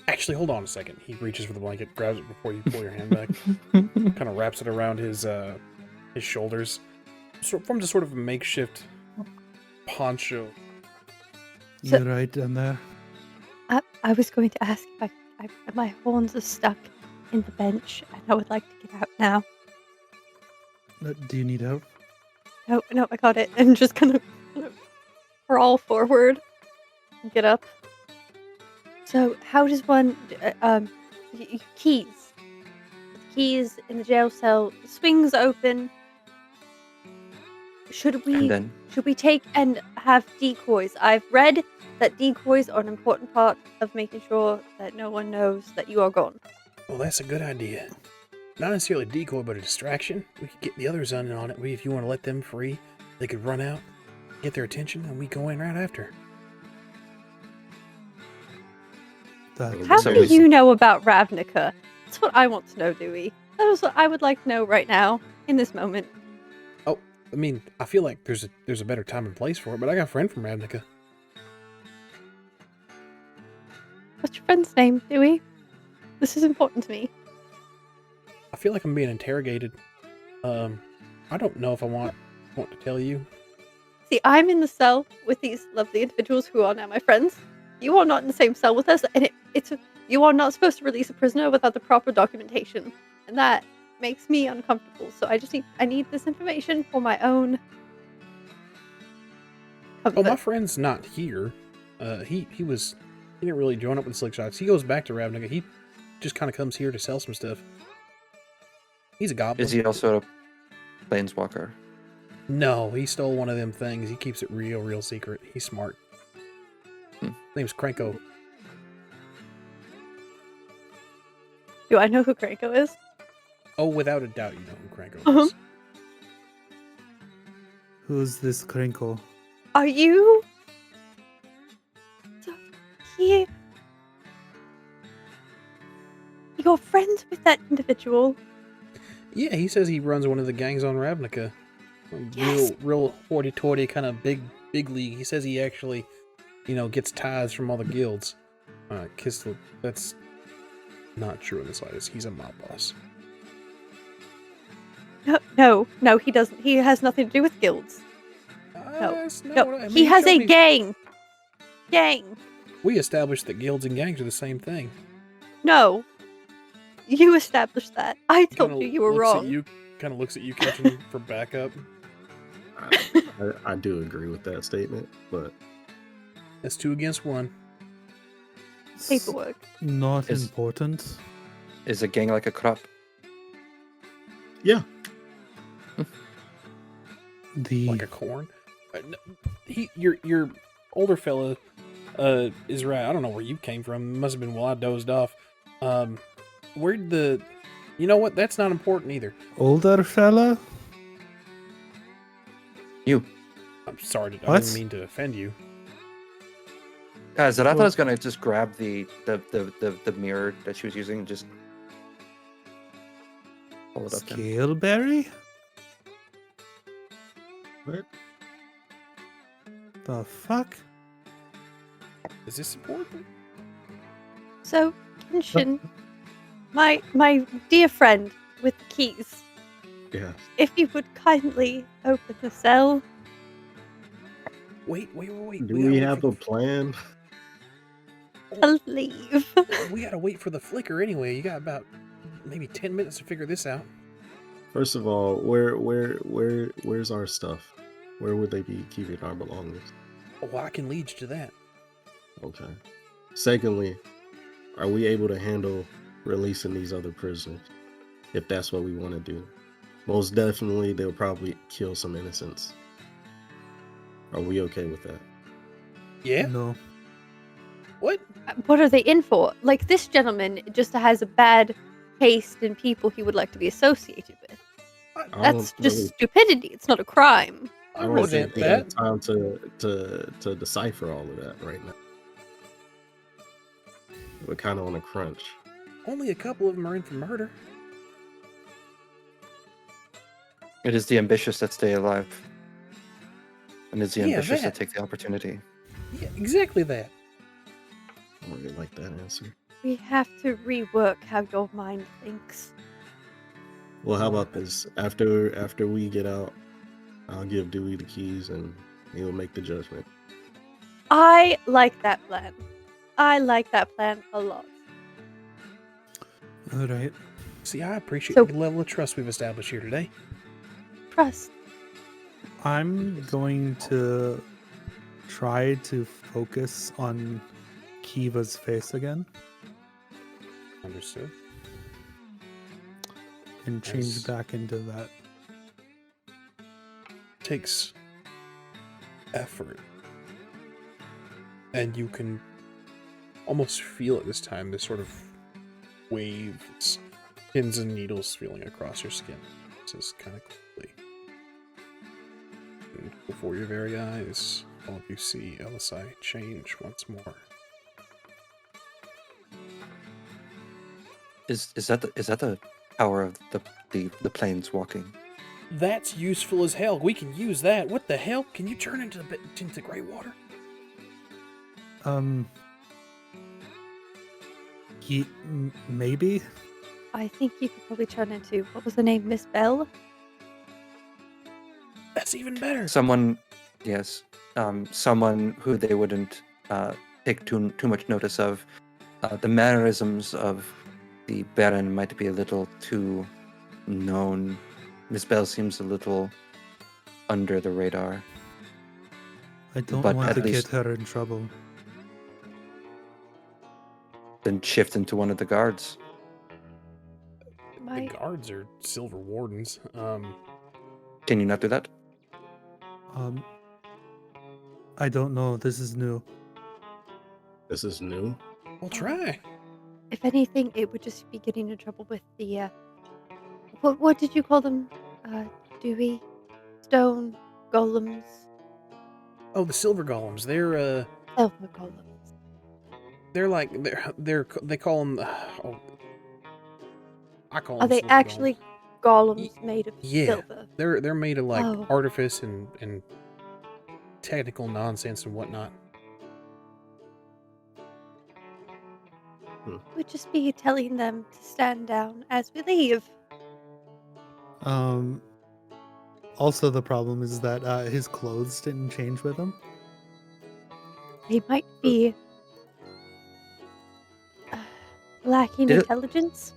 Actually, hold on a second. He reaches for the blanket, grabs it before you pull your hand back, kind of wraps it around his shoulders, from just sort of a makeshift poncho. So- You're right down there. I was going to ask if my horns are stuck in the bench, and I would like to get out now. Do you need help? No, I got it. I'm just gonna crawl forward and get up. So, how does one keys? Keys in the jail cell. Swings open. Should And we take and have decoys? I've read that decoys are an important part of making sure that no one knows that you are gone. Well, that's a good idea. Not necessarily a decoy, but a distraction. We could get the others in on it. If you want to let them free, they could run out, get their attention, and we go in right after. How So do we- you know about Ravnica? That's what I want to know, Dewey. That is what I would like to know right now, in this moment. Oh, I mean, I feel like there's a better time and place for it, but I got a friend from Ravnica. What's your friend's name, Dewey? This is important to me. I feel like I'm being interrogated. I don't know if I want to tell you. See, I'm in the cell with these lovely individuals who are now my friends. You are not in the same cell with us, and you are not supposed to release a prisoner without the proper documentation, and that makes me uncomfortable. So I need this information for my own comfort. Oh, my friend's not here. He didn't really join up with the Slick Shots. He goes back to Ravnica. He just kind of comes here to sell some stuff. He's a goblin. Is he also a planeswalker? No, he stole one of them things. He keeps it real secret. He's smart. His name's Krenko. Do I know who Krenko is? Oh, without a doubt, you know who Krenko Uh-huh. is. Who's this Crinkle? Are you? So, you're friends with that individual? Yeah, he says he runs one of the gangs on Ravnica. Yes. Real hoity-toity kind of big league. He says he actually, gets tithes from all the guilds. Qztyl, that's not true in the slightest. He's a mob boss. No, he doesn't. He has nothing to do with guilds. That's not No, what I mean. he has showed a me- gang. Gang. We established that guilds and gangs are the same thing. No. You established that. I told Kinda you were looks wrong. At you, kind of looks at you, catching for backup. I do agree with that statement, but That's 2 against 1. Paperwork. Not Is- important. Is a gang like a crop? yeah, Like a corn. Your older fella is right. I don't know where you came from. It must have been while I dozed off. Where'd the? You know what? That's not important either. Older fella? You. I'm sorry. I What? didn't mean to offend you. Zarathra's gonna just grab the mirror that she was using and just pull it up. to him. Scaleberry? what? The fuck? Is this important? So, Kenshin, my dear friend with the keys, Yeah, if you would kindly open the cell. Wait. do gotta we wait have for a plan? To leave. We gotta wait for the flicker anyway. You got about maybe 10 minutes to figure this out. First of all, where's our stuff? Where would they be keeping our belongings? Oh, I can lead you to that. Okay. Secondly, are we able to handle releasing these other prisoners? If that's what we want to do. Most definitely, they'll probably kill some innocents. Are we okay with that? Yeah. No. What? What are they in for? Like, this gentleman just has a bad taste in people he would like to be associated with. I That's don't just really- stupidity. It's not a crime. I I don't resent think we that. have time to decipher all of that right now. We're kind of on a crunch. Only a couple of them are in for murder. It is the ambitious that stay alive, and it's the Yeah, ambitious that. that take the opportunity. Yeah, exactly that. I don't really like that answer. We have to rework how your mind thinks. Well, how about this? After we get out, I'll give Dewey the keys and he'll make the judgment. I like that plan. I like that plan a lot. Alright. See, I appreciate So- the level of trust we've established here today. Trust. I'm going to try to focus on Kiva's face again Understood. and change Nice. back into that. takes effort. And you can almost feel it this time, this sort of wave, pins and needles feeling across your skin. This is kind of quickly. And before your very eyes, all of you see Elosai change once more. Is that the power of the planes walking? That's useful as hell. We can use that. What the hell? Can you turn into gray water? Maybe. I think you could probably turn into, what was the name, Miss Bell? That's even better. Someone who they wouldn't take too much notice of. The mannerisms of the Baron might be a little too known. Miss Bell seems a little under the radar. I don't But want at to least- get her in trouble. Then shift into one of the guards. The guards are silver wardens. Can you not do that? I don't know. This is new. This is new. We'll try. If anything, it would just be getting in trouble with the, what did you call them? Dewy? Stone? Golems? Oh, the silver golems. They're Silver golems. they call them. Oh, I call them. Are they silver actually golems. golems made of Yeah. silver? They're made of like Oh. artifice and technical nonsense and whatnot. We'd just be telling them to stand down as we leave. Also, the problem is that his clothes didn't change with him. They might be lacking Did it- intelligence.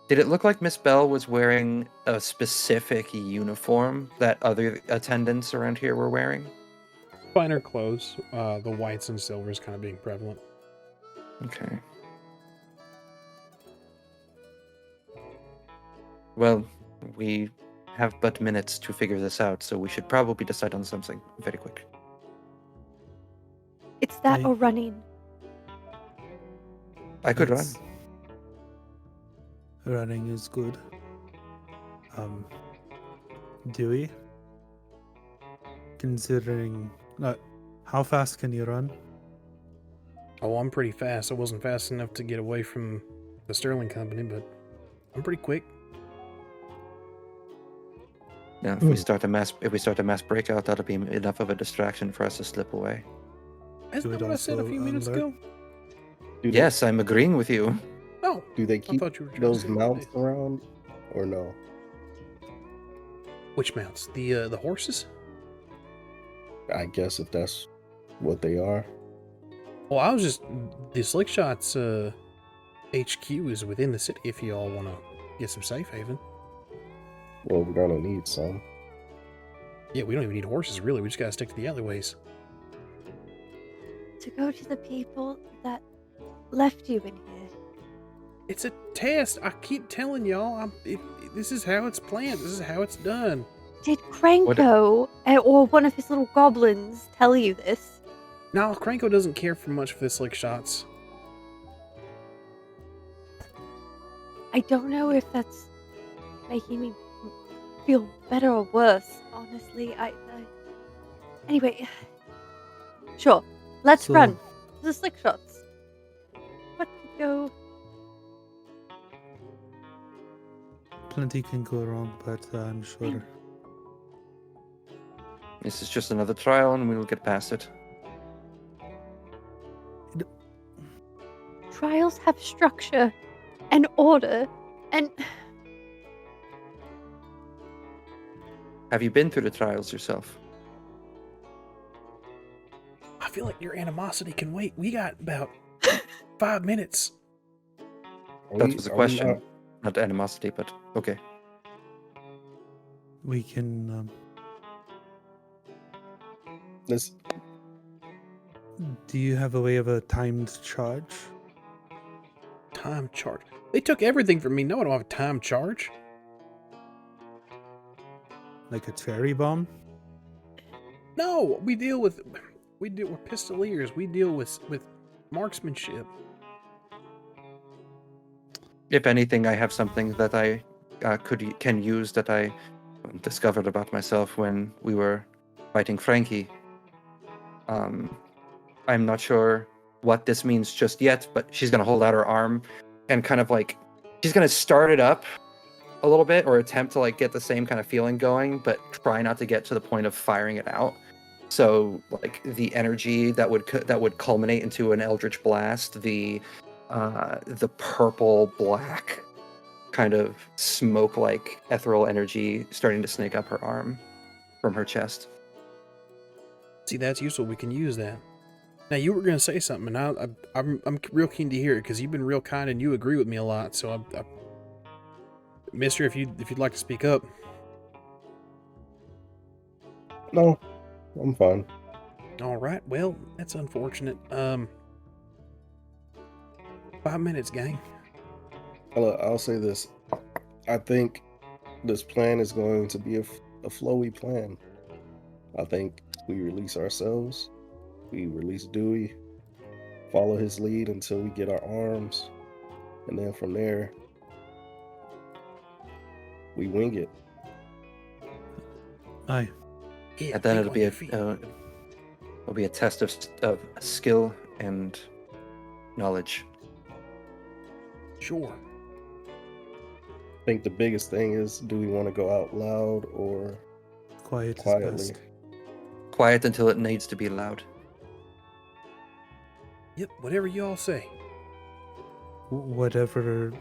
Did it look like Miss Bell was wearing a specific uniform that other attendants around here were wearing? Finer clothes. The whites and silvers kind of being prevalent. Okay. Well, we have but minutes to figure this out, so we should probably decide on something very quick. It's that I- or running. I could run. It's- Running is good. Dewey, considering how fast can you run? Oh, I'm pretty fast. I wasn't fast enough to get away from the Sterling Company, but I'm pretty quick. Now, if we start a mass breakout, that'll be enough of a distraction for us to slip away. Isn't Do that it what I said a also few minutes alert? ago? Do Yes, I'm agreeing with you. Oh, They, do they I keep thought you were trying those to say mounts that. around, or no? Which mounts? The horses? I guess if that's what they are. Well, I was just the Slickshot's HQ is within the city. If y'all want to get some safe haven. Well, we're gonna need some. Yeah, we don't even need horses really. We just gotta stick to the alleyways. To go to the people that left you in here. It's a test. I keep telling y'all. This is how it's planned. This is how it's done. Did Cranko or one of his little goblins tell you this? No, Cranko doesn't care for much for the Slickshots. I don't know if that's making me feel better or worse. Honestly, Anyway, sure. Let's So- run. The slick shots. What could go? Plenty can go wrong, but I'm sure. This is just another trial, and we will get past it. Trials have structure and order, and Have you been through the trials yourself? I feel like your animosity can wait. We got about 5 minutes. That was a question. Not animosity, but okay. We can. This Do you have a way of a timed charge? Time charge. They took everything from me. No, I don't have a time charge. Like a cherry bomb? No, we're pistoliers. We deal with marksmanship. If anything, I have something that I can use that I discovered about myself when we were fighting Frankie. I'm not sure what this means just yet, but she's gonna hold out her arm and kind of like she's gonna start it up a little bit or attempt to like get the same kind of feeling going, but try not to get to the point of firing it out. So like the energy that would culminate into an eldritch blast, the purple black kind of smoke like ethereal energy starting to snake up her arm from her chest. See, that's useful. We can use that. Now, you were going to say something, and I'm real keen to hear it because you've been real kind and you agree with me a lot. So, Mister, if you'd like to speak up. No, I'm fine. All right. Well, that's unfortunate. 5 minutes, gang. I'll say this. I think this plan is going to be a flowy plan. I think we release ourselves. We release Dewey. Follow his lead until we get our arms. And then from there, we wing it. Aye. Yeah, And then think it'll on be your feet. it'll be a test of skill and knowledge. Sure. I think the biggest thing is, do we want to go out loud or Quiet is quietly? best. Quiet until it needs to be loud. Yep, whatever you all say. Whatever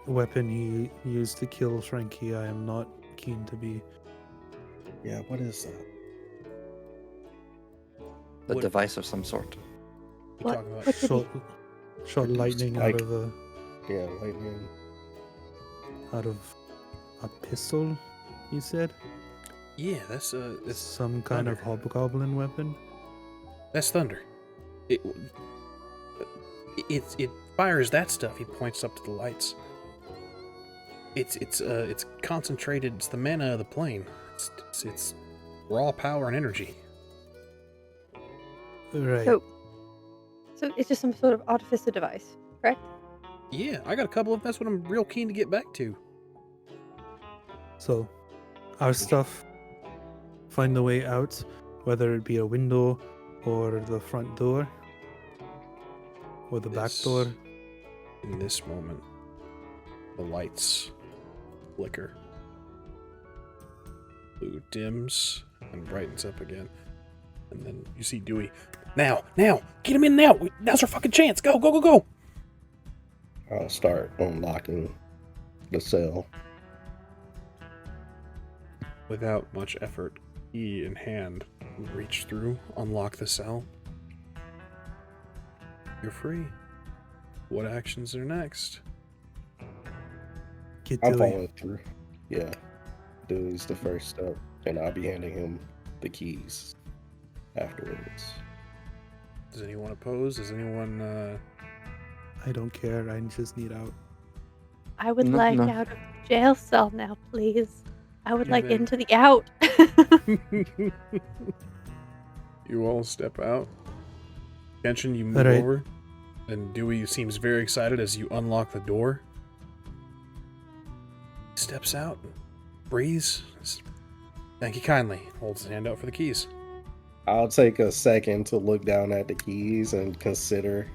weapon you use to kill Frankie, I am not keen to be. Yeah, what is that? A What- device of some sort. We What- talking about what did he- Shot Produced lightning like- Yeah, lightning. out of a pistol, you said? Yeah, that's Some kind of thunder. hobgoblin weapon? That's thunder. It fires that stuff. He points up to the lights. It's concentrated. It's the mana of the plane. It's raw power and energy. Right. So it's just some sort of artificer device, correct? Yeah, I got a couple of. That's what I'm real keen to get back to. So, our stuff, find the way out, whether it be a window or the front door or the back This- door. In this moment, the lights flicker. Blue dims and brightens up again. And then you see Dewey. Now! Get him in now! Now's our fucking chance! Go, go, go, go! I'll start unlocking the cell. Without much effort, key in hand, you reach through, unlock the cell. You're free. What actions are next? Get I'm Dewey. following through. Yeah. Dewey's the first step, and I'll be handing him the keys afterwards. Does anyone oppose? Does anyone, I don't care, I just need out. I would No, like no. out of the jail cell now, please. I would Yeah, like man. into the out. You all step out. Kenshin, you move Alright. over. And Dewey seems very excited as you unlock the door. Steps out, breathes. Thank you kindly. Holds his hand out for the keys. I'll take a second to look down at the keys and consider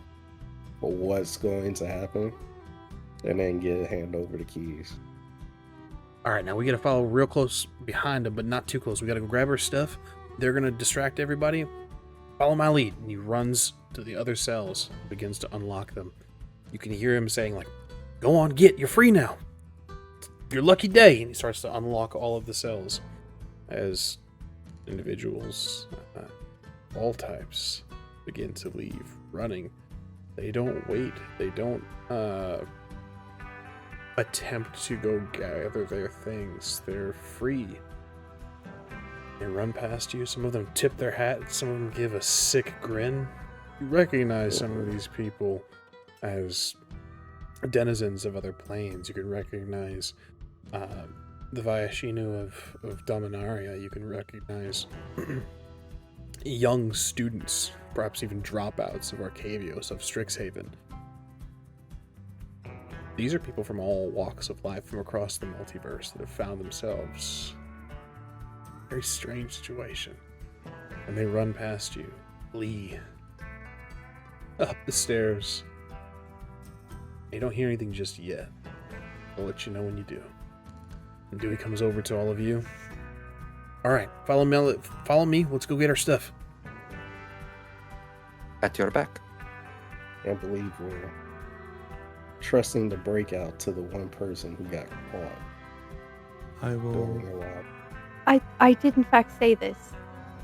what's going to happen, and then hand over the keys. All right, now we got to follow real close behind him, but not too close. We got to go grab our stuff. They're going to distract everybody. Follow my lead. And he runs to the other cells, begins to unlock them. You can hear him saying, like, go on, you're free now. Your lucky day. And he starts to unlock all of the cells as individuals, all types, begin to leave, running. They don't wait. They don't attempt to go gather their things. They're free. They run past you. Some of them tip their hat. Some of them give a sick grin. You recognize some of these people as denizens of other planes. You can recognize the Vyashinu of Dominaria, you can recognize young students, perhaps even dropouts of Arcavios, of Strixhaven. These are people from all walks of life from across the multiverse that have found themselves in a very strange situation. And they run past you, flee up the stairs. You don't hear anything just yet. I'll let you know when you do. And Dewey comes over to all of you. Alright, follow me. Let's go get our stuff. At your back. I believe we're trusting the breakout to the one person who got caught I will. during the rob. I did in fact say this,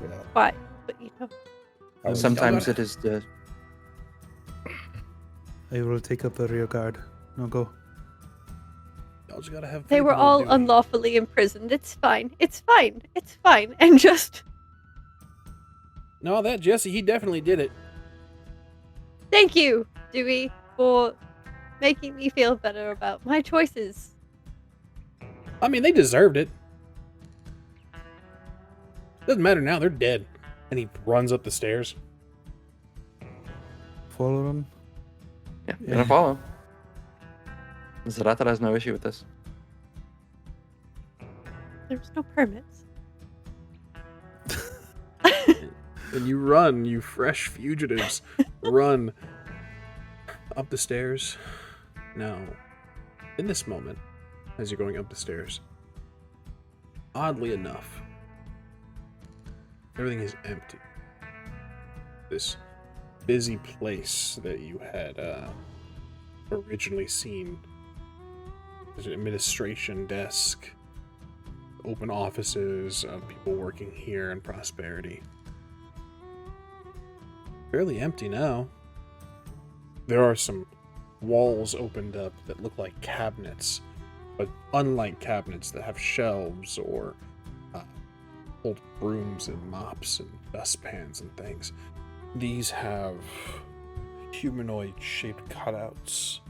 Yeah. but you know. Sometimes it is the. I will take up the rear guard. No, go. Y'all just gotta have They faith were in all Dewey. unlawfully imprisoned. It's fine. It's fine. It's fine. And just No, that Jesse, he definitely did it. thank you, Dewey, for making me feel better about my choices. I mean, they deserved it. Doesn't matter now, they're dead. And he runs up the stairs. Follow them. Yeah, gonna follow. Zahratra has no issue with this. There was no permits. And you run, you fresh fugitives, run up the stairs. Now, in this moment, as you're going up the stairs, oddly enough, everything is empty. This busy place that you had originally seen, there's an administration desk, open offices of people working here in Prosperity. Fairly empty now. There are some walls opened up that look like cabinets, but unlike cabinets that have shelves or old brooms and mops and dustpans and things, these have humanoid-shaped cutouts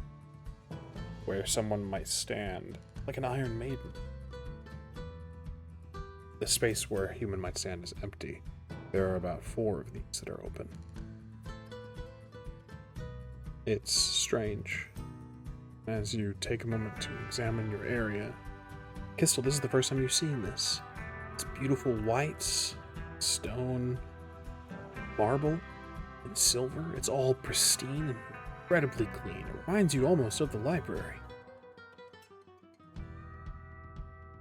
where someone might stand, like an Iron Maiden. The space where a human might stand is empty. There are about 4 of these that are open. It's strange. As you take a moment to examine your area, Qztyl, this is the first time you've seen this. It's beautiful whites, stone, marble, and silver. It's all pristine and incredibly clean. It reminds you almost of the library.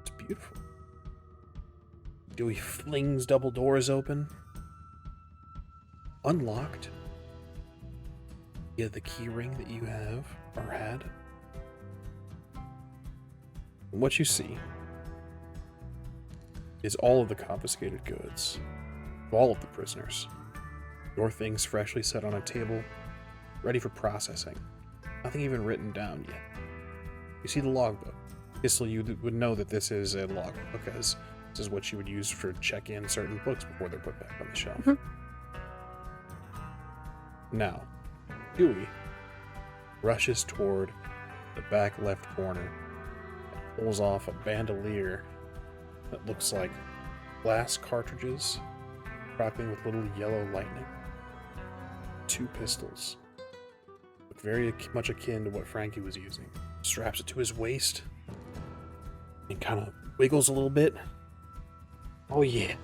It's beautiful. Dewey flings double doors open. Unlocked. Via the key ring that you have, or had. And what you see is all of the confiscated goods, of all of the prisoners. Your things freshly set on a table, ready for processing. Nothing even written down yet. You see the logbook. Qztyl, you would know that this is a logbook, as this is what you would use for check-in certain books before they're put back on the shelf. Mhm. Now, Dewey rushes toward the back left corner and pulls off a bandolier that looks like glass cartridges crackling with little yellow lightning. 2 pistols. Look very much akin to what Frankie was using. Straps it to his waist and kind of wiggles a little bit. Oh yeah,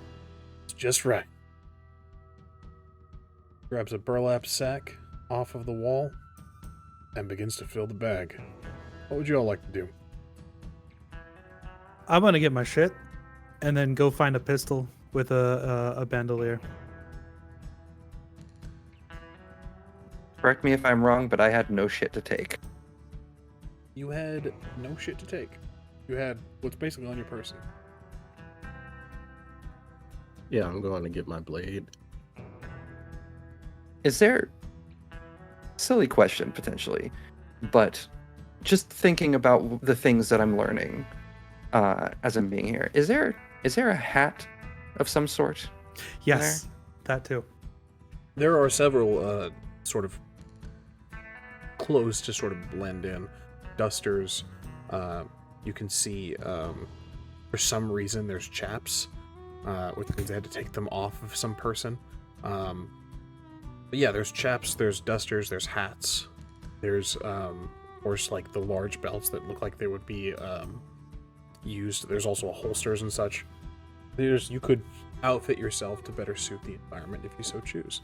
it's just right. Grabs a burlap sack off of the wall and begins to fill the bag. What would you all like to do? I'm gonna get my shit, and then go find a pistol with a bandolier. Correct me if I'm wrong, but I had no shit to take. You had no shit to take. You had what's basically on your person. Yeah, I'm going to get my blade. Is there, silly question potentially, but just thinking about the things that I'm learning as I'm being here, is there a hat of some sort? Yes, that too. There are several sort of clothes to sort of blend in. Dusters. You can see for some reason there's chaps, which means they had to take them off of some person. But yeah, there's chaps, there's dusters, there's hats, there's of course like the large belts that look like they would be used. There's also holsters and such. You could outfit yourself to better suit the environment if you so choose.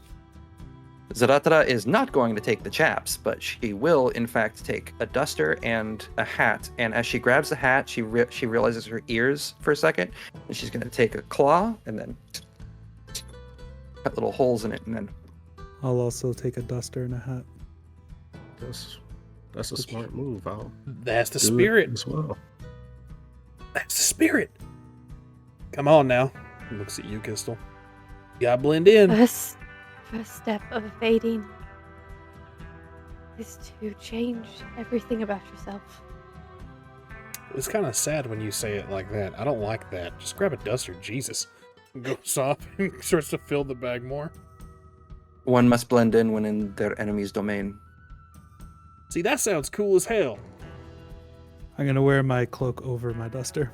Zahratra is not going to take the chaps, but she will, in fact, take a duster and a hat. And as she grabs the hat, she realizes her ears for a second, and she's going to take a claw and then cut little holes in it, and then. I'll also take a duster and a hat. That's a smart move. That's the spirit as well. That's the spirit. Come on now. He looks at you, Qztyl. You gotta blend in. First step of evading is to change everything about yourself. It's kind of sad when you say it like that. I don't like that. Just grab a duster, Jesus. Goes off and starts to fill the bag more. One must blend in when in their enemy's domain. See, that sounds cool as hell. I'm gonna wear my cloak over my duster.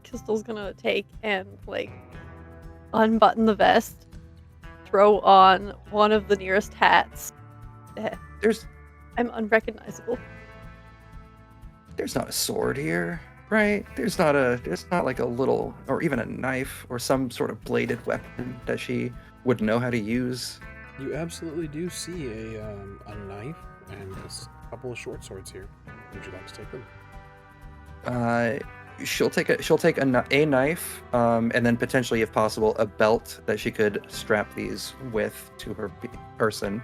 Qztyl's gonna take and unbutton the vest, throw on one of the nearest hats. I'm unrecognizable. There's not a sword here, right? There's not like a little, or even a knife or some sort of bladed weapon that she would know how to use. You absolutely do see a knife and a couple of short swords here. Would you like to take them? She'll take a knife, and then potentially, if possible, a belt that she could strap these with to her person.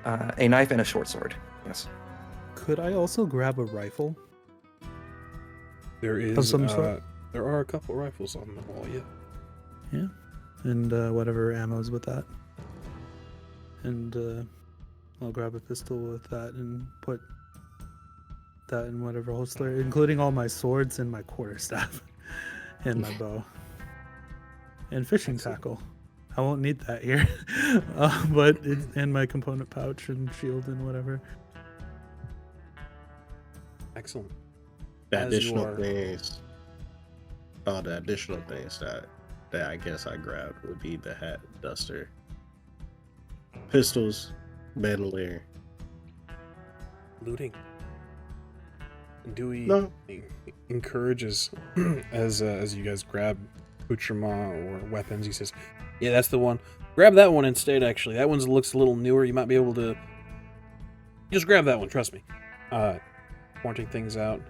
A knife and a short sword. Yes. Could I also grab a rifle? There is. Of some sort? There are a couple rifles on the wall. Yeah. Yeah, and whatever ammo's with that. And I'll grab a pistol with that and put that in whatever holster, including all my swords and my quarterstaff and my bow and fishing tackle. I won't need that here, but it's in my component pouch and shield and whatever. Excellent. The As additional you are- things. The additional things that I guess I grabbed would be the hat, duster, pistols, bandolier. Looting. Dewey No. encourages as you guys grab accoutrement or weapons. He says, "Yeah, that's the one. Grab that one instead. Actually, that one looks a little newer. You might be able to just grab that one. Trust me." Pointing things out.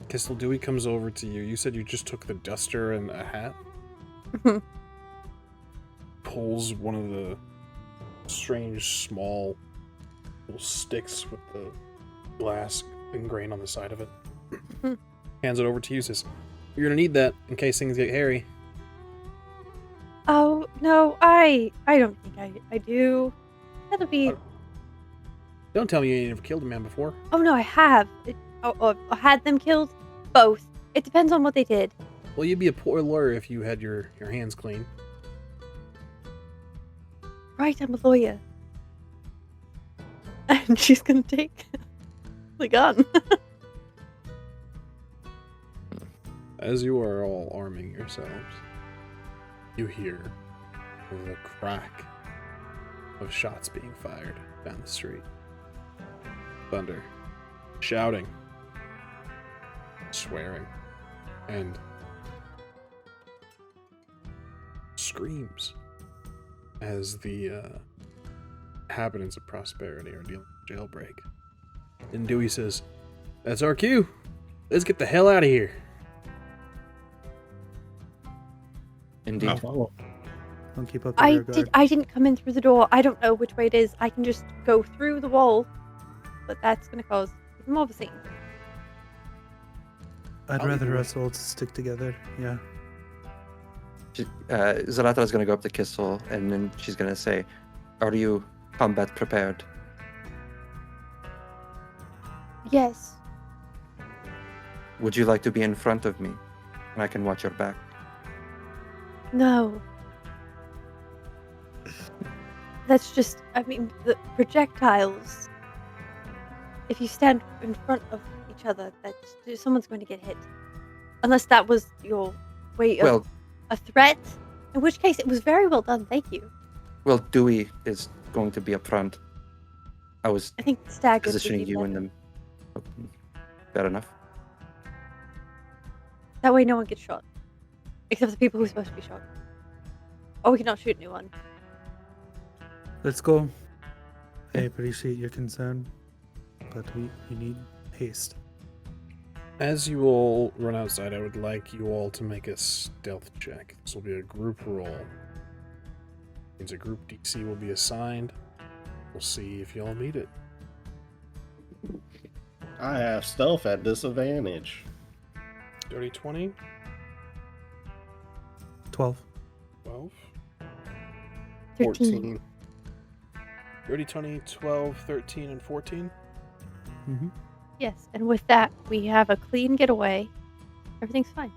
Qztyl, Dewey comes over to you. You said you just took the duster and a hat. Pulls one of the strange small little sticks with the glass ingrained on the side of it. Hands it over to you. Says, "You're gonna need that in case things get hairy." Oh no, I don't think I do. That'll be. Don't tell me you ain't never killed a man before. Oh no, I have. I had them killed. Both. It depends on what they did. Well, you'd be a poor lawyer if you had your hands clean. Right, I'm a lawyer. And she's gonna take the gun. As you are all arming yourselves, you hear the crack of shots being fired down the street. Thunder, shouting, swearing, and screams as the inhabitants of Prosperity are dealing with jailbreak. And Dewey says, "That's our cue. Let's get the hell out of here." Indeed. I follow. Don't keep up the rear guard. I didn't come in through the door. I don't know which way it is. I can just go through the wall, but that's gonna cause even more of a scene. I'd rather us all stick together. Yeah. Zahratra is going to go up to Qztyl, and then she's going to say, "Are you combat prepared?" Yes. Would you like to be in front of me? And I can watch your back. No. That's just. I mean, the projectiles. if you stand in front of each other, that someone's going to get hit. Unless that was your way of Well, a threat, in which case it was very well done. Thank you. well, Dewey is going to be up front. I was I think staggered would positioning be you in better. the. That enough? That way no one gets shot. Except for the people who are supposed to be shot. Or we cannot shoot anyone. Let's go. I appreciate your concern, but we need haste. As you all run outside, I would like you all to make a stealth check. This will be a group roll. Means a group DC will be assigned. We'll see if y'all meet it. I have stealth at disadvantage. Dirty 20, 12. 12, 13. Dirty 20, 12, 13, and 14. Mm-hmm. Yes, and with that, we have a clean getaway. Everything's fine.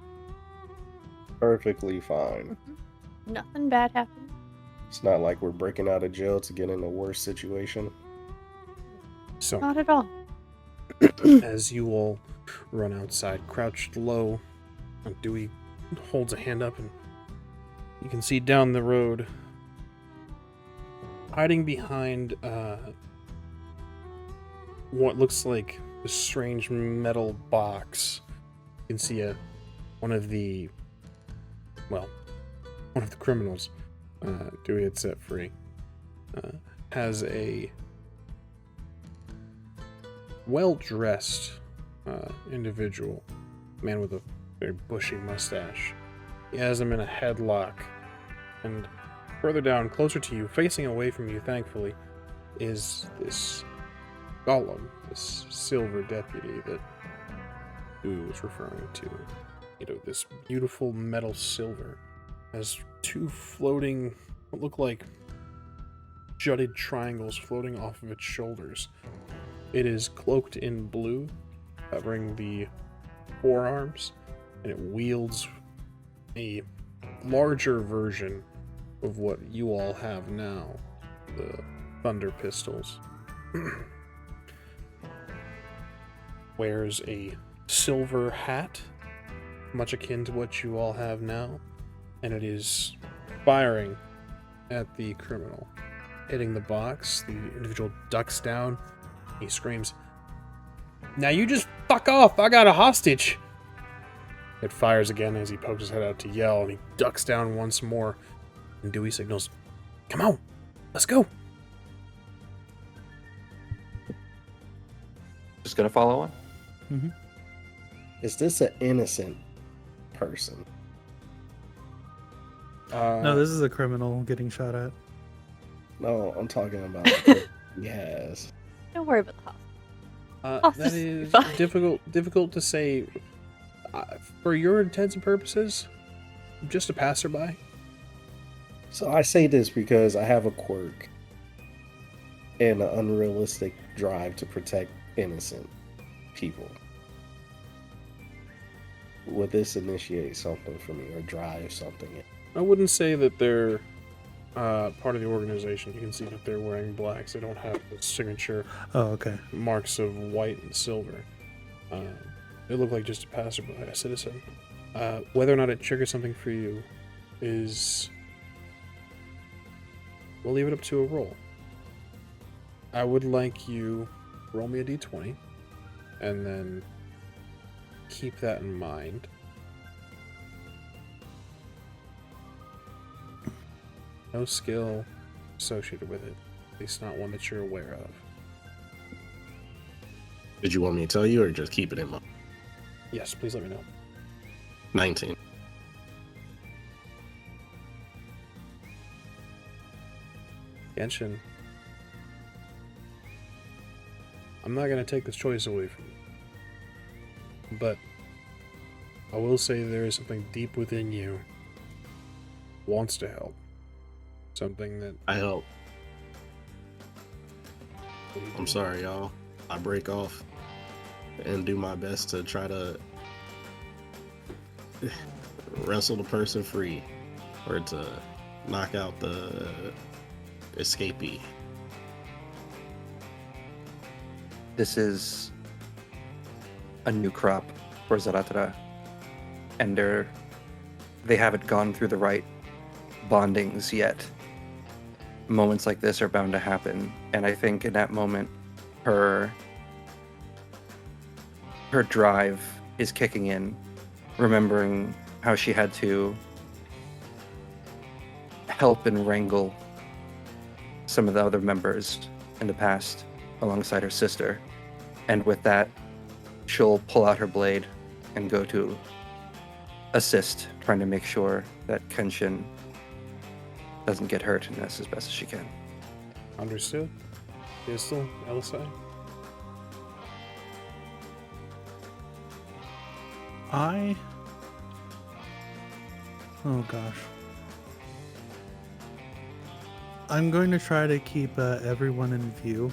Perfectly fine. Nothing bad happened. It's not like we're breaking out of jail to get in a worse situation. So, Not at all. as you all run outside, crouched low, Dewey holds a hand up and you can see down the road, hiding behind what looks like a strange metal box. You can see one of the criminals Dewey had set free has a well-dressed individual, man with a very bushy mustache. He has him in a headlock, and further down, closer to you, facing away from you, thankfully, is this golem, this silver deputy that Dewey was referring to. You know, this beautiful metal silver has two floating, what look like jutted triangles floating off of its shoulders. It is cloaked in blue, covering the forearms, and it wields a larger version of what you all have now, the thunder pistols. Wears a silver hat, much akin to what you all have now, and it is firing at the criminal. Hitting the box, the individual ducks down. He screams, "Now you just fuck off, I got a hostage!" It fires again as he pokes his head out to yell, and he ducks down once more, and Dewey signals, "Come on, let's go!" Just gonna follow on? Mm-hmm. Is this an innocent person? No, this is a criminal getting shot at. No, I'm talking about yes. Don't worry about the hospital. That is Fine. difficult to say. For your intents and purposes, I'm just a passerby. So I say this because I have a quirk and an unrealistic drive to protect innocent people. Would this initiate something for me or drive something in? I wouldn't say that they're part of the organization. You can see that they're wearing blacks. They don't have the signature Oh, okay. marks of white and silver. They look like just a passerby, a citizen. Whether or not it triggers something for you is... we'll leave it up to a roll. I would like you roll me a d20 and then keep that in mind. No skill associated with it, at least not one that you're aware of. Did you want me to tell you or just keep it in mind? Yes, please let me know. 19. Kenshin, I'm not going to take this choice away from you, but I will say there is something deep within you wants to help. Something that... I help. I'm sorry, y'all. I break off and do my best to try to wrestle the person free or to knock out the escapee. this is a new crop for Zahratra, and they haven't gone through the right bondings yet. Moments like this are bound to happen, and I think in that moment, her drive is kicking in, remembering how she had to help and wrangle some of the other members in the past alongside her sister. And with that, she'll pull out her blade and go to assist, trying to make sure that Kenshin doesn't get hurt in this as best as she can. Understood. Qztyl, Elosai? Oh gosh. I'm going to try to keep everyone in view,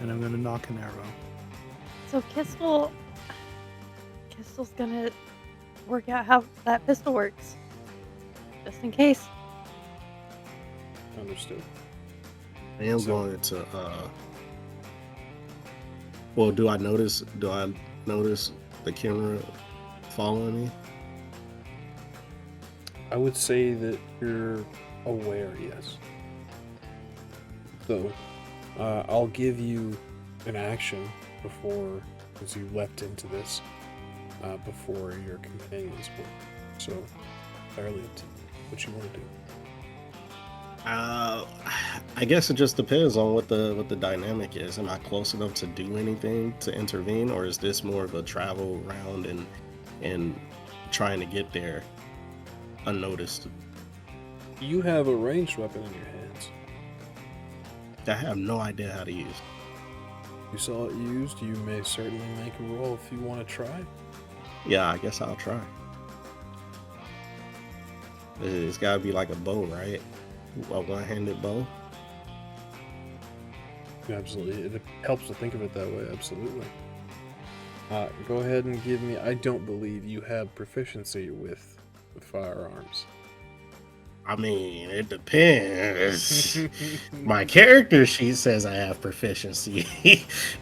and I'm going to knock an arrow. So Qztyl's gonna work out how that pistol works, just in case. Understood. I am going to. Well, do I notice the Khenra following me? I would say that you're aware, yes. So, I'll give you an action before, as you leapt into this, before your companions were. So, entirely up to you what you want to do. I guess it just depends on what the dynamic is. Am I close enough to do anything to intervene, or is this more of a travel around and trying to get there unnoticed? You have a ranged weapon in your hands. I have no idea how to use. You saw it used, you may certainly make a roll if you want to try. Yeah, I guess I'll try. It's gotta be like a bow, right? A one-handed bow? Absolutely. It helps to think of it that way, absolutely. Go ahead and give me... I don't believe you have proficiency with firearms. I mean, it depends. My character sheet says I have proficiency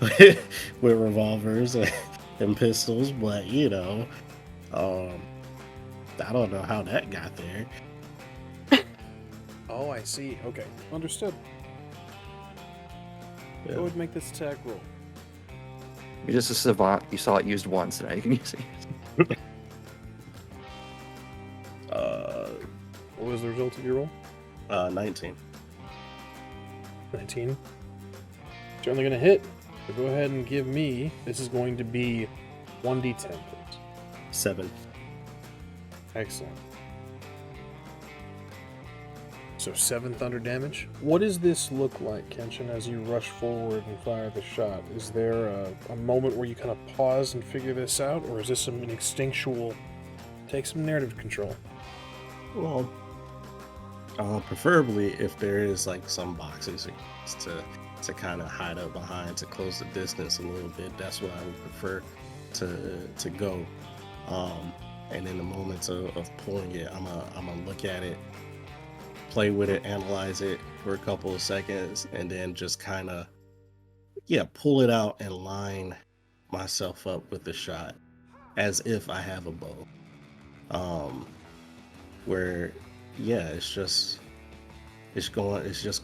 with revolvers and pistols, but I don't know how that got there. Oh, I see. Okay. Understood. Yeah. Go ahead and make this attack roll. You're just a savant. You saw it used once, now you can use it. What was the result of your roll? 19. 19. Certainly going to hit. So go ahead and give me... This is going to be 1d10, please. 7. Excellent. So 7 thunder damage. What does this look like, Kenshin, as you rush forward and fire the shot? Is there a moment where you kind of pause and figure this out, or is this an instinctual... Take some narrative control. Well, preferably if there is like some boxes to kind of hide up behind to close the distance a little bit. That's what I would prefer to go. And in the moments of pulling it, I'm gonna look at it, play with it, analyze it for a couple of seconds, and then just kind of pull it out and line myself up with the shot as if I have a bow. Where it's just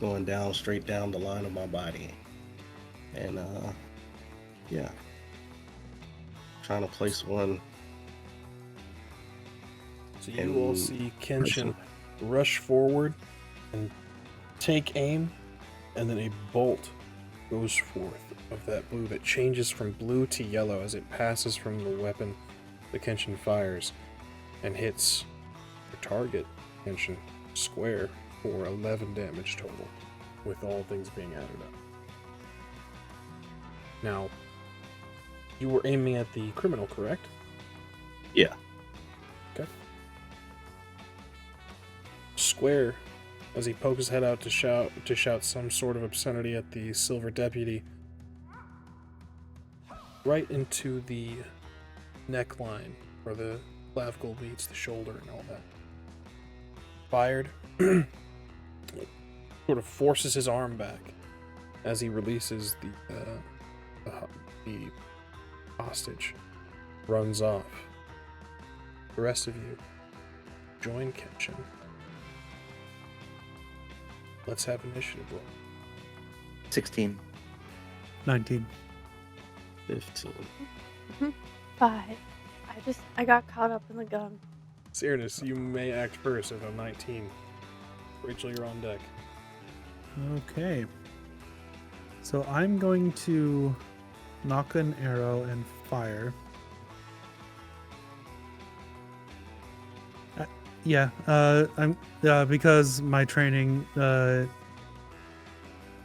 going down straight down the line of my body, and trying to place one. So you all see Kenshin rush forward and take aim, and then a bolt goes forth of that blue that changes from blue to yellow as it passes from the weapon the Kenshin fires and hits the target, Kenshin, square for 11 damage total, with all things being added up. Now, you were aiming at the criminal, correct? Yeah. Okay. Square, as he pokes his head out to shout some sort of obscenity at the silver deputy, right into the neckline where the clavicle meets the shoulder and all that. Fired, sort of forces his arm back as he releases the the hostage runs off. The rest of you join Kenshin. Let's have initiative roll. 16. 19. 15. 5. I got caught up in the gun. Syranas, you may act first at a 19. Rachel, you're on deck. Okay. So I'm going to knock an arrow and fire. I'm because my training, I'm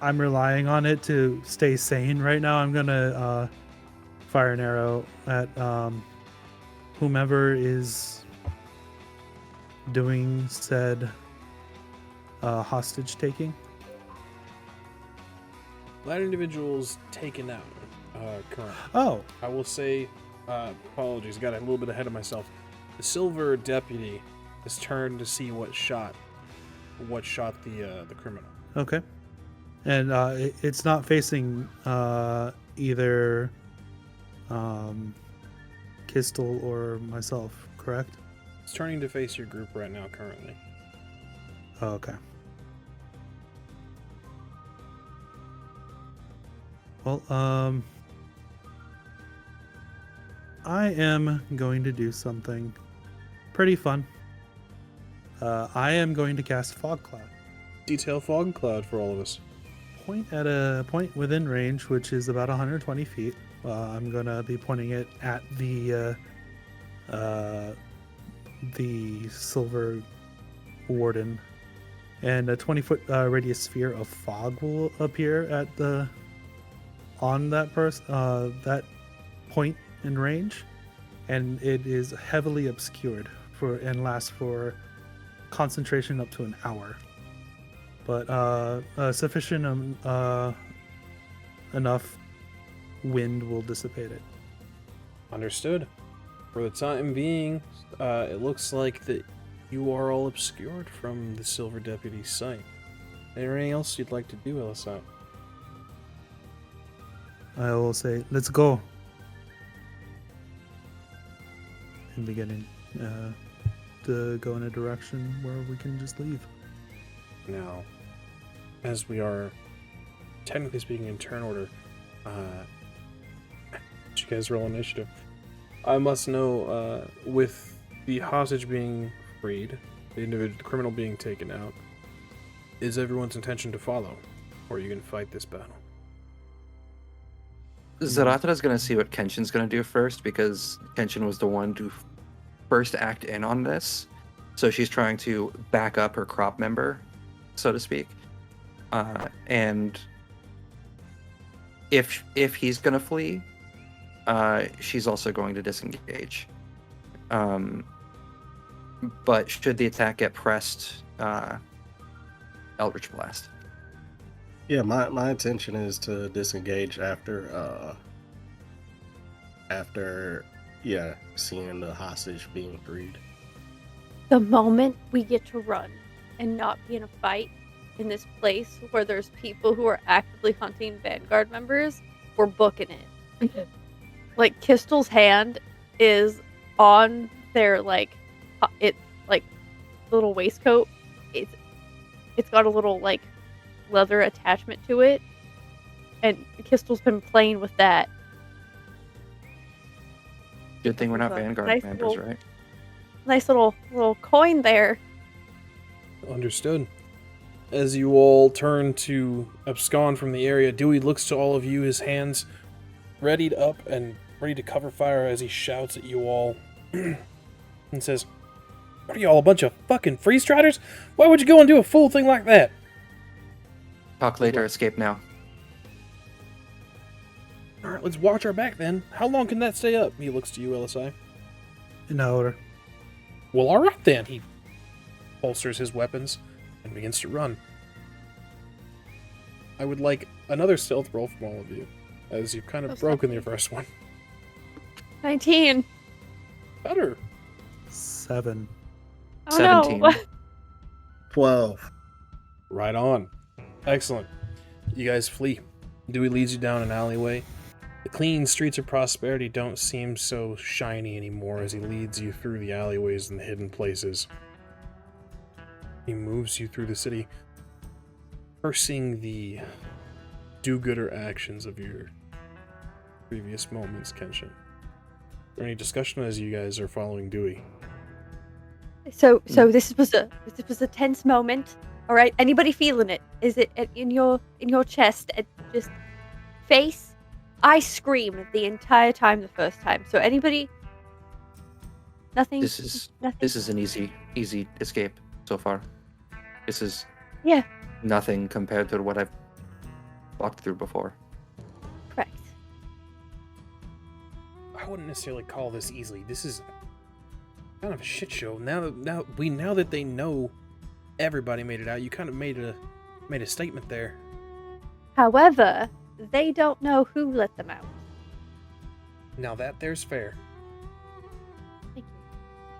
relying on it to stay sane right now. I'm gonna fire an arrow at whomever is doing said hostage taking. That individual's taken out currently. Oh, I will say, apologies, got a little bit ahead of myself. The silver deputy has turned to see what shot the criminal. okay. And it's not facing either Qztyl or myself, correct? It's turning to face your group right now currently. Oh, okay. Well, I am going to do something pretty fun. I am going to cast Fog Cloud. Detail fog cloud for all of us. Point at a point within range, which is about 120 feet. I'm going to be pointing it at the Silver Warden. And a 20-foot radius sphere of fog will appear at on that that point in range, and it is heavily obscured and lasts for concentration up to an hour. But sufficient enough wind will dissipate it. Understood. For the time being, it looks like that you are all obscured from the Silver Deputy's sight. Is there anything else you'd like to do, Elosai? I will say, let's go. And beginning to go in a direction where we can just leave. Now, as we are technically speaking in turn order, did you guys roll initiative? I must know, with the hostage being freed, the criminal being taken out, is everyone's intention to follow, or are you going to fight this battle? Zahratra's going to see what Kenshin's going to do first, because Kenshin was the one to first act in on this. So she's trying to back up her crop member, so to speak. And if he's going to flee, she's also going to disengage. But should the attack get pressed, Eldritch Blast. Yeah, my intention is to disengage after seeing the hostage being freed. The moment we get to run and not be in a fight in this place where there's people who are actively hunting Vanguard members, we're booking it. Like, Qztyl's hand is on their little waistcoat. It's got a little leather attachment to it, and Qztyl's been playing with that. Good thing we're not Vanguard members, little, right? Nice little coin there. Understood. As you all turn to abscond from the area, Dewey looks to all of you, his hands readied up and ready to cover fire as he shouts at you all and says, "What are y'all, a bunch of fucking freestriders? Why would you go and do a fool thing like that?" Talk later, escape now. Alright, let's watch our back then. How long can that stay up? He looks to you, Elosai. In order. Well, alright then. He holsters his weapons and begins to run. I would like another stealth roll from all of you, as you've kind of broken your first one. 19. Better. 7. Oh 17. no. 12. Right on. Excellent. You guys flee. Dewey leads you down an alleyway The clean streets of prosperity don't seem so shiny anymore as he leads you through the alleyways and the hidden places. He moves you through the city, first seeing the do-gooder actions of your previous moments, Kenshin. Is there any discussion as you guys are following Dewey? So this was a tense moment. All right, anybody feeling it? Is it in your chest? Just face. I screamed the entire time the first time. So anybody? Nothing. Nothing. This is an easy escape so far. This is nothing compared to what I've walked through before. Correct. I wouldn't necessarily call this easily. This is kind of a shit show. Now that they know everybody made it out, you kind of made a statement there. However, they don't know who let them out. Now that there's fair. Thank you.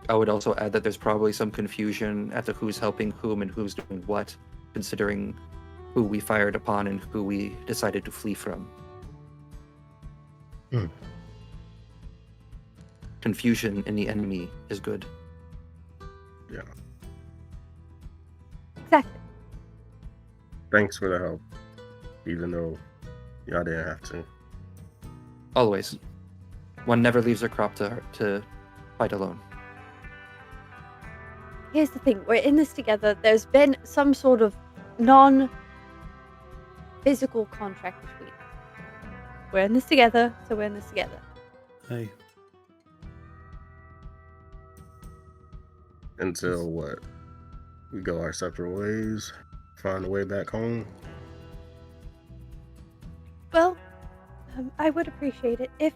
I would also add that there's probably some confusion as to who's helping whom and who's doing what, considering who we fired upon and who we decided to flee from. Confusion in the enemy is good. Yeah. Exactly. Thanks for the help, even though y'all didn't have to. Always. One never leaves their crop to fight alone. Here's the thing, we're in this together. There's been some sort of non-physical contract between us. We're in this together, so we're in this together. Hey, Until what? We go our separate ways, find a way back home. Well, I would appreciate it if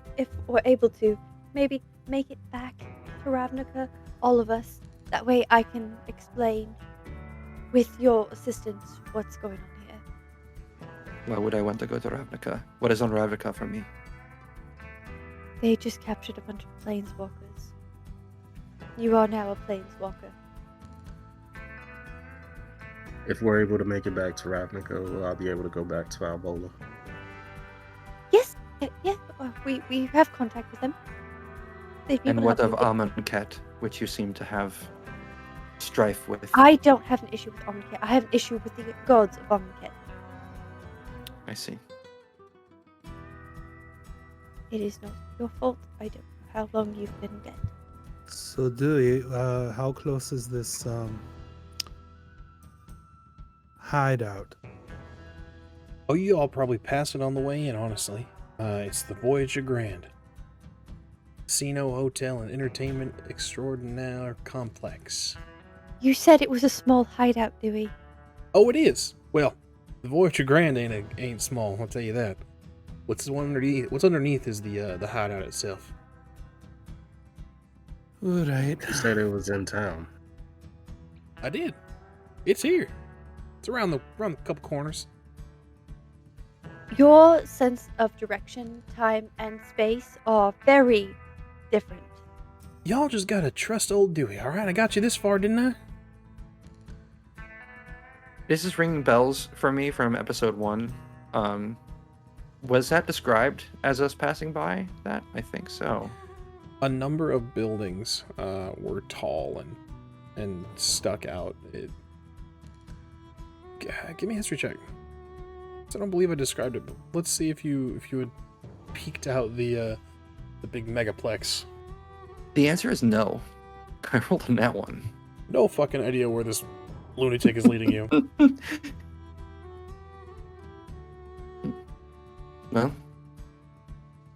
we're able to maybe make it back to Ravnica, all of us. That way I can explain, with your assistance, what's going on here. Why would I want to go to Ravnica? What is on Ravnica for me? They just captured a bunch of planeswalkers. You are now a planeswalker. If we're able to make it back to Ravnica, will I be able to go back to Albola? Yes, we have contact with them. They'd be And able to what help of you. Amonkhet, which you seem to have strife with? I don't have an issue with Amonkhet. I have an issue with the gods of Amonkhet. I see. It is not your fault. I don't know how long you've been dead. so Dewey, how close is this hideout? Oh, you all probably pass it on the way in, honestly. It's the Voyager Grand. Casino, hotel, and entertainment extraordinaire complex. You said it was a small hideout, Dewey. Oh, it is. Well, the Voyager Grand ain't small. I'll tell you that. What's underneath is the hideout itself. All right. You said it was in town. I did. It's here. It's around the couple corners. Your sense of direction, time, and space are very different. Y'all just gotta trust old Dewey. All right, I got you this far, didn't I? This is ringing bells for me from episode 1. Was that described as us passing by that? I think so. A number of buildings were tall and stuck out. Give me a history check. I don't believe I described it, but let's see if you had peeked out the big megaplex. The answer is no. I rolled on that one. No fucking idea where this lunatic is leading you. Well,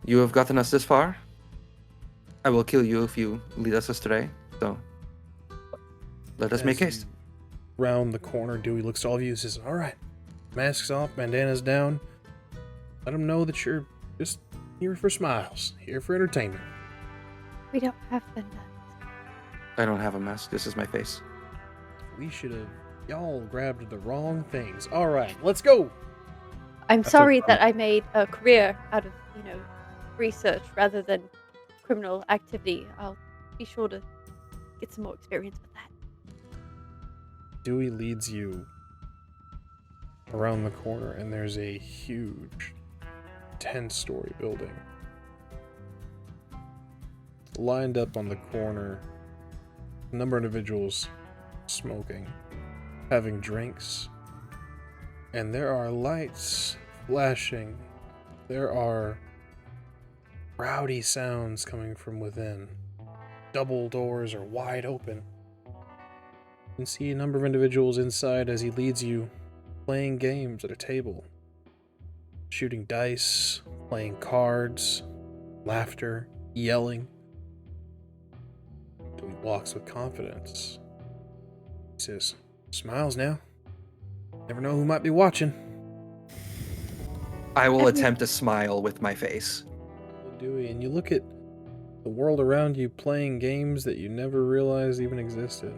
you have gotten us this far. I will kill you if you lead us astray. So, let us make haste. Round the corner, Dewey looks to all of you and says, "All right, masks off, bandanas down. Let them know that you're just here for smiles, here for entertainment." We don't have bandanas. I don't have a mask. This is my face. We should have y'all grabbed the wrong things. All right, let's go. I'm That's sorry okay. that I made a career out of, research rather than criminal activity. I'll be sure to get some more experience with that. Dewey leads you around the corner, and there's a huge 10-story building. Lined up on the corner, a number of individuals smoking, having drinks, and there are lights flashing. There are rowdy sounds coming from within. Double doors are wide open. You can see a number of individuals inside as he leads you, playing games at a table, shooting dice, playing cards, laughter, yelling. He walks with confidence. He says, "Smiles now. Never know who might be watching." I will attempt to smile with my face. Dewey, and you look at the world around you playing games that you never realized even existed.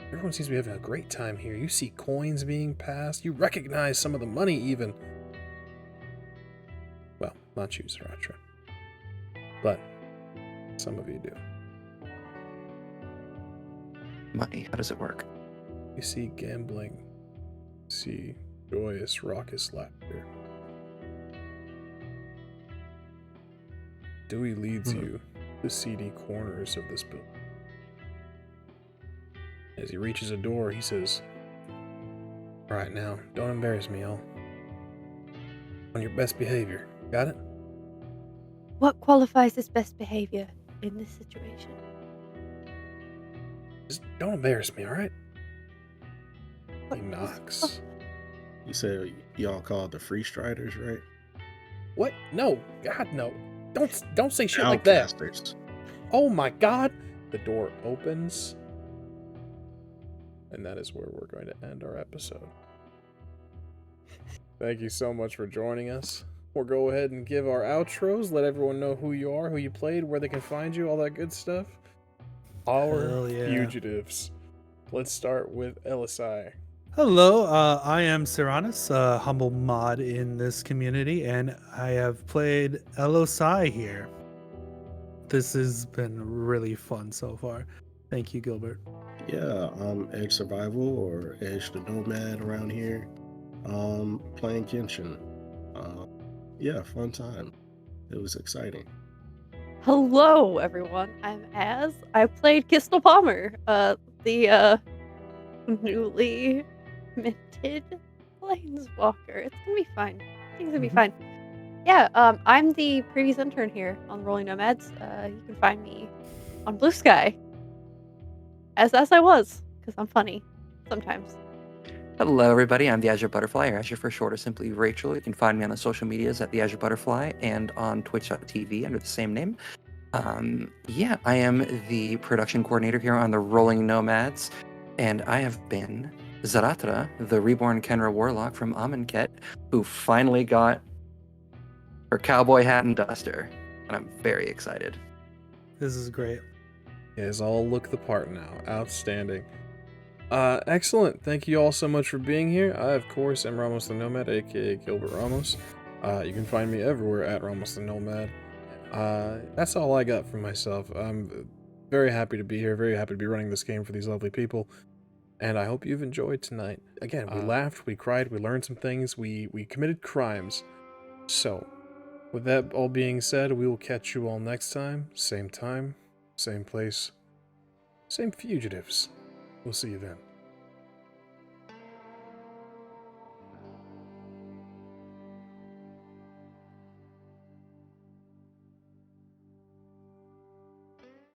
Everyone seems to be having a great time here. You see coins being passed. You recognize some of the money even. Well, not you, Zahratra. But some of you do. Money, how does it work? You see gambling. You see joyous, raucous laughter. Dewey leads you to the seedy corners of this building. As he reaches a door, he says, "All right, now, don't embarrass me, all. On your best behavior. Got it?" What qualifies as best behavior in this situation? Just don't embarrass me, all right? He knocks. You said y'all called the Free Striders, right? What? No, God, no. Don't say shit like that. Outcasters. Oh my God! The door opens, and that is where we're going to end our episode. Thank you so much for joining us. We'll go ahead and give our outros. Let everyone know who you are, who you played, where they can find you, all that good stuff. Our Hell yeah. fugitives. Let's start with Elosai. Hello, I am Syranas, a humble mod in this community, and I have played Elosai here. This has been really fun so far. Thank you, Gilbert. Yeah, Edge Survival or Edge the Nomad around here. Playing Kenshin. Yeah, fun time. It was exciting. Hello, everyone. I'm Az. I played Qztyl Palmer, the newly minted Planeswalker. It's gonna be fine. Things gonna be fine. Yeah, I'm the previous intern here on Rolling Nomads. You can find me on Blue Sky as I was, because I'm funny sometimes. Hello, everybody. I'm the Azure Butterfly, or Azure for short, or simply Rachel. You can find me on the social medias at the Azure Butterfly and on Twitch.tv under the same name. Yeah, I am the production coordinator here on the Rolling Nomads, and I have been Zahratra, the reborn Khenra Warlock from Amonkhet, who finally got her cowboy hat and duster, and I'm very excited. This is great. You guys all look the part now. Outstanding. Excellent. Thank you all so much for being here. I, of course, am Ramos the Nomad, aka Gilbert Ramos. You can find me everywhere at Ramos the Nomad. That's all I got for myself. I'm very happy to be here, very happy to be running this game for these lovely people. And I hope you've enjoyed tonight. Again, we laughed, we cried, we learned some things, we committed crimes. So, with that all being said, we will catch you all next time, same place, same fugitives. We'll see you then.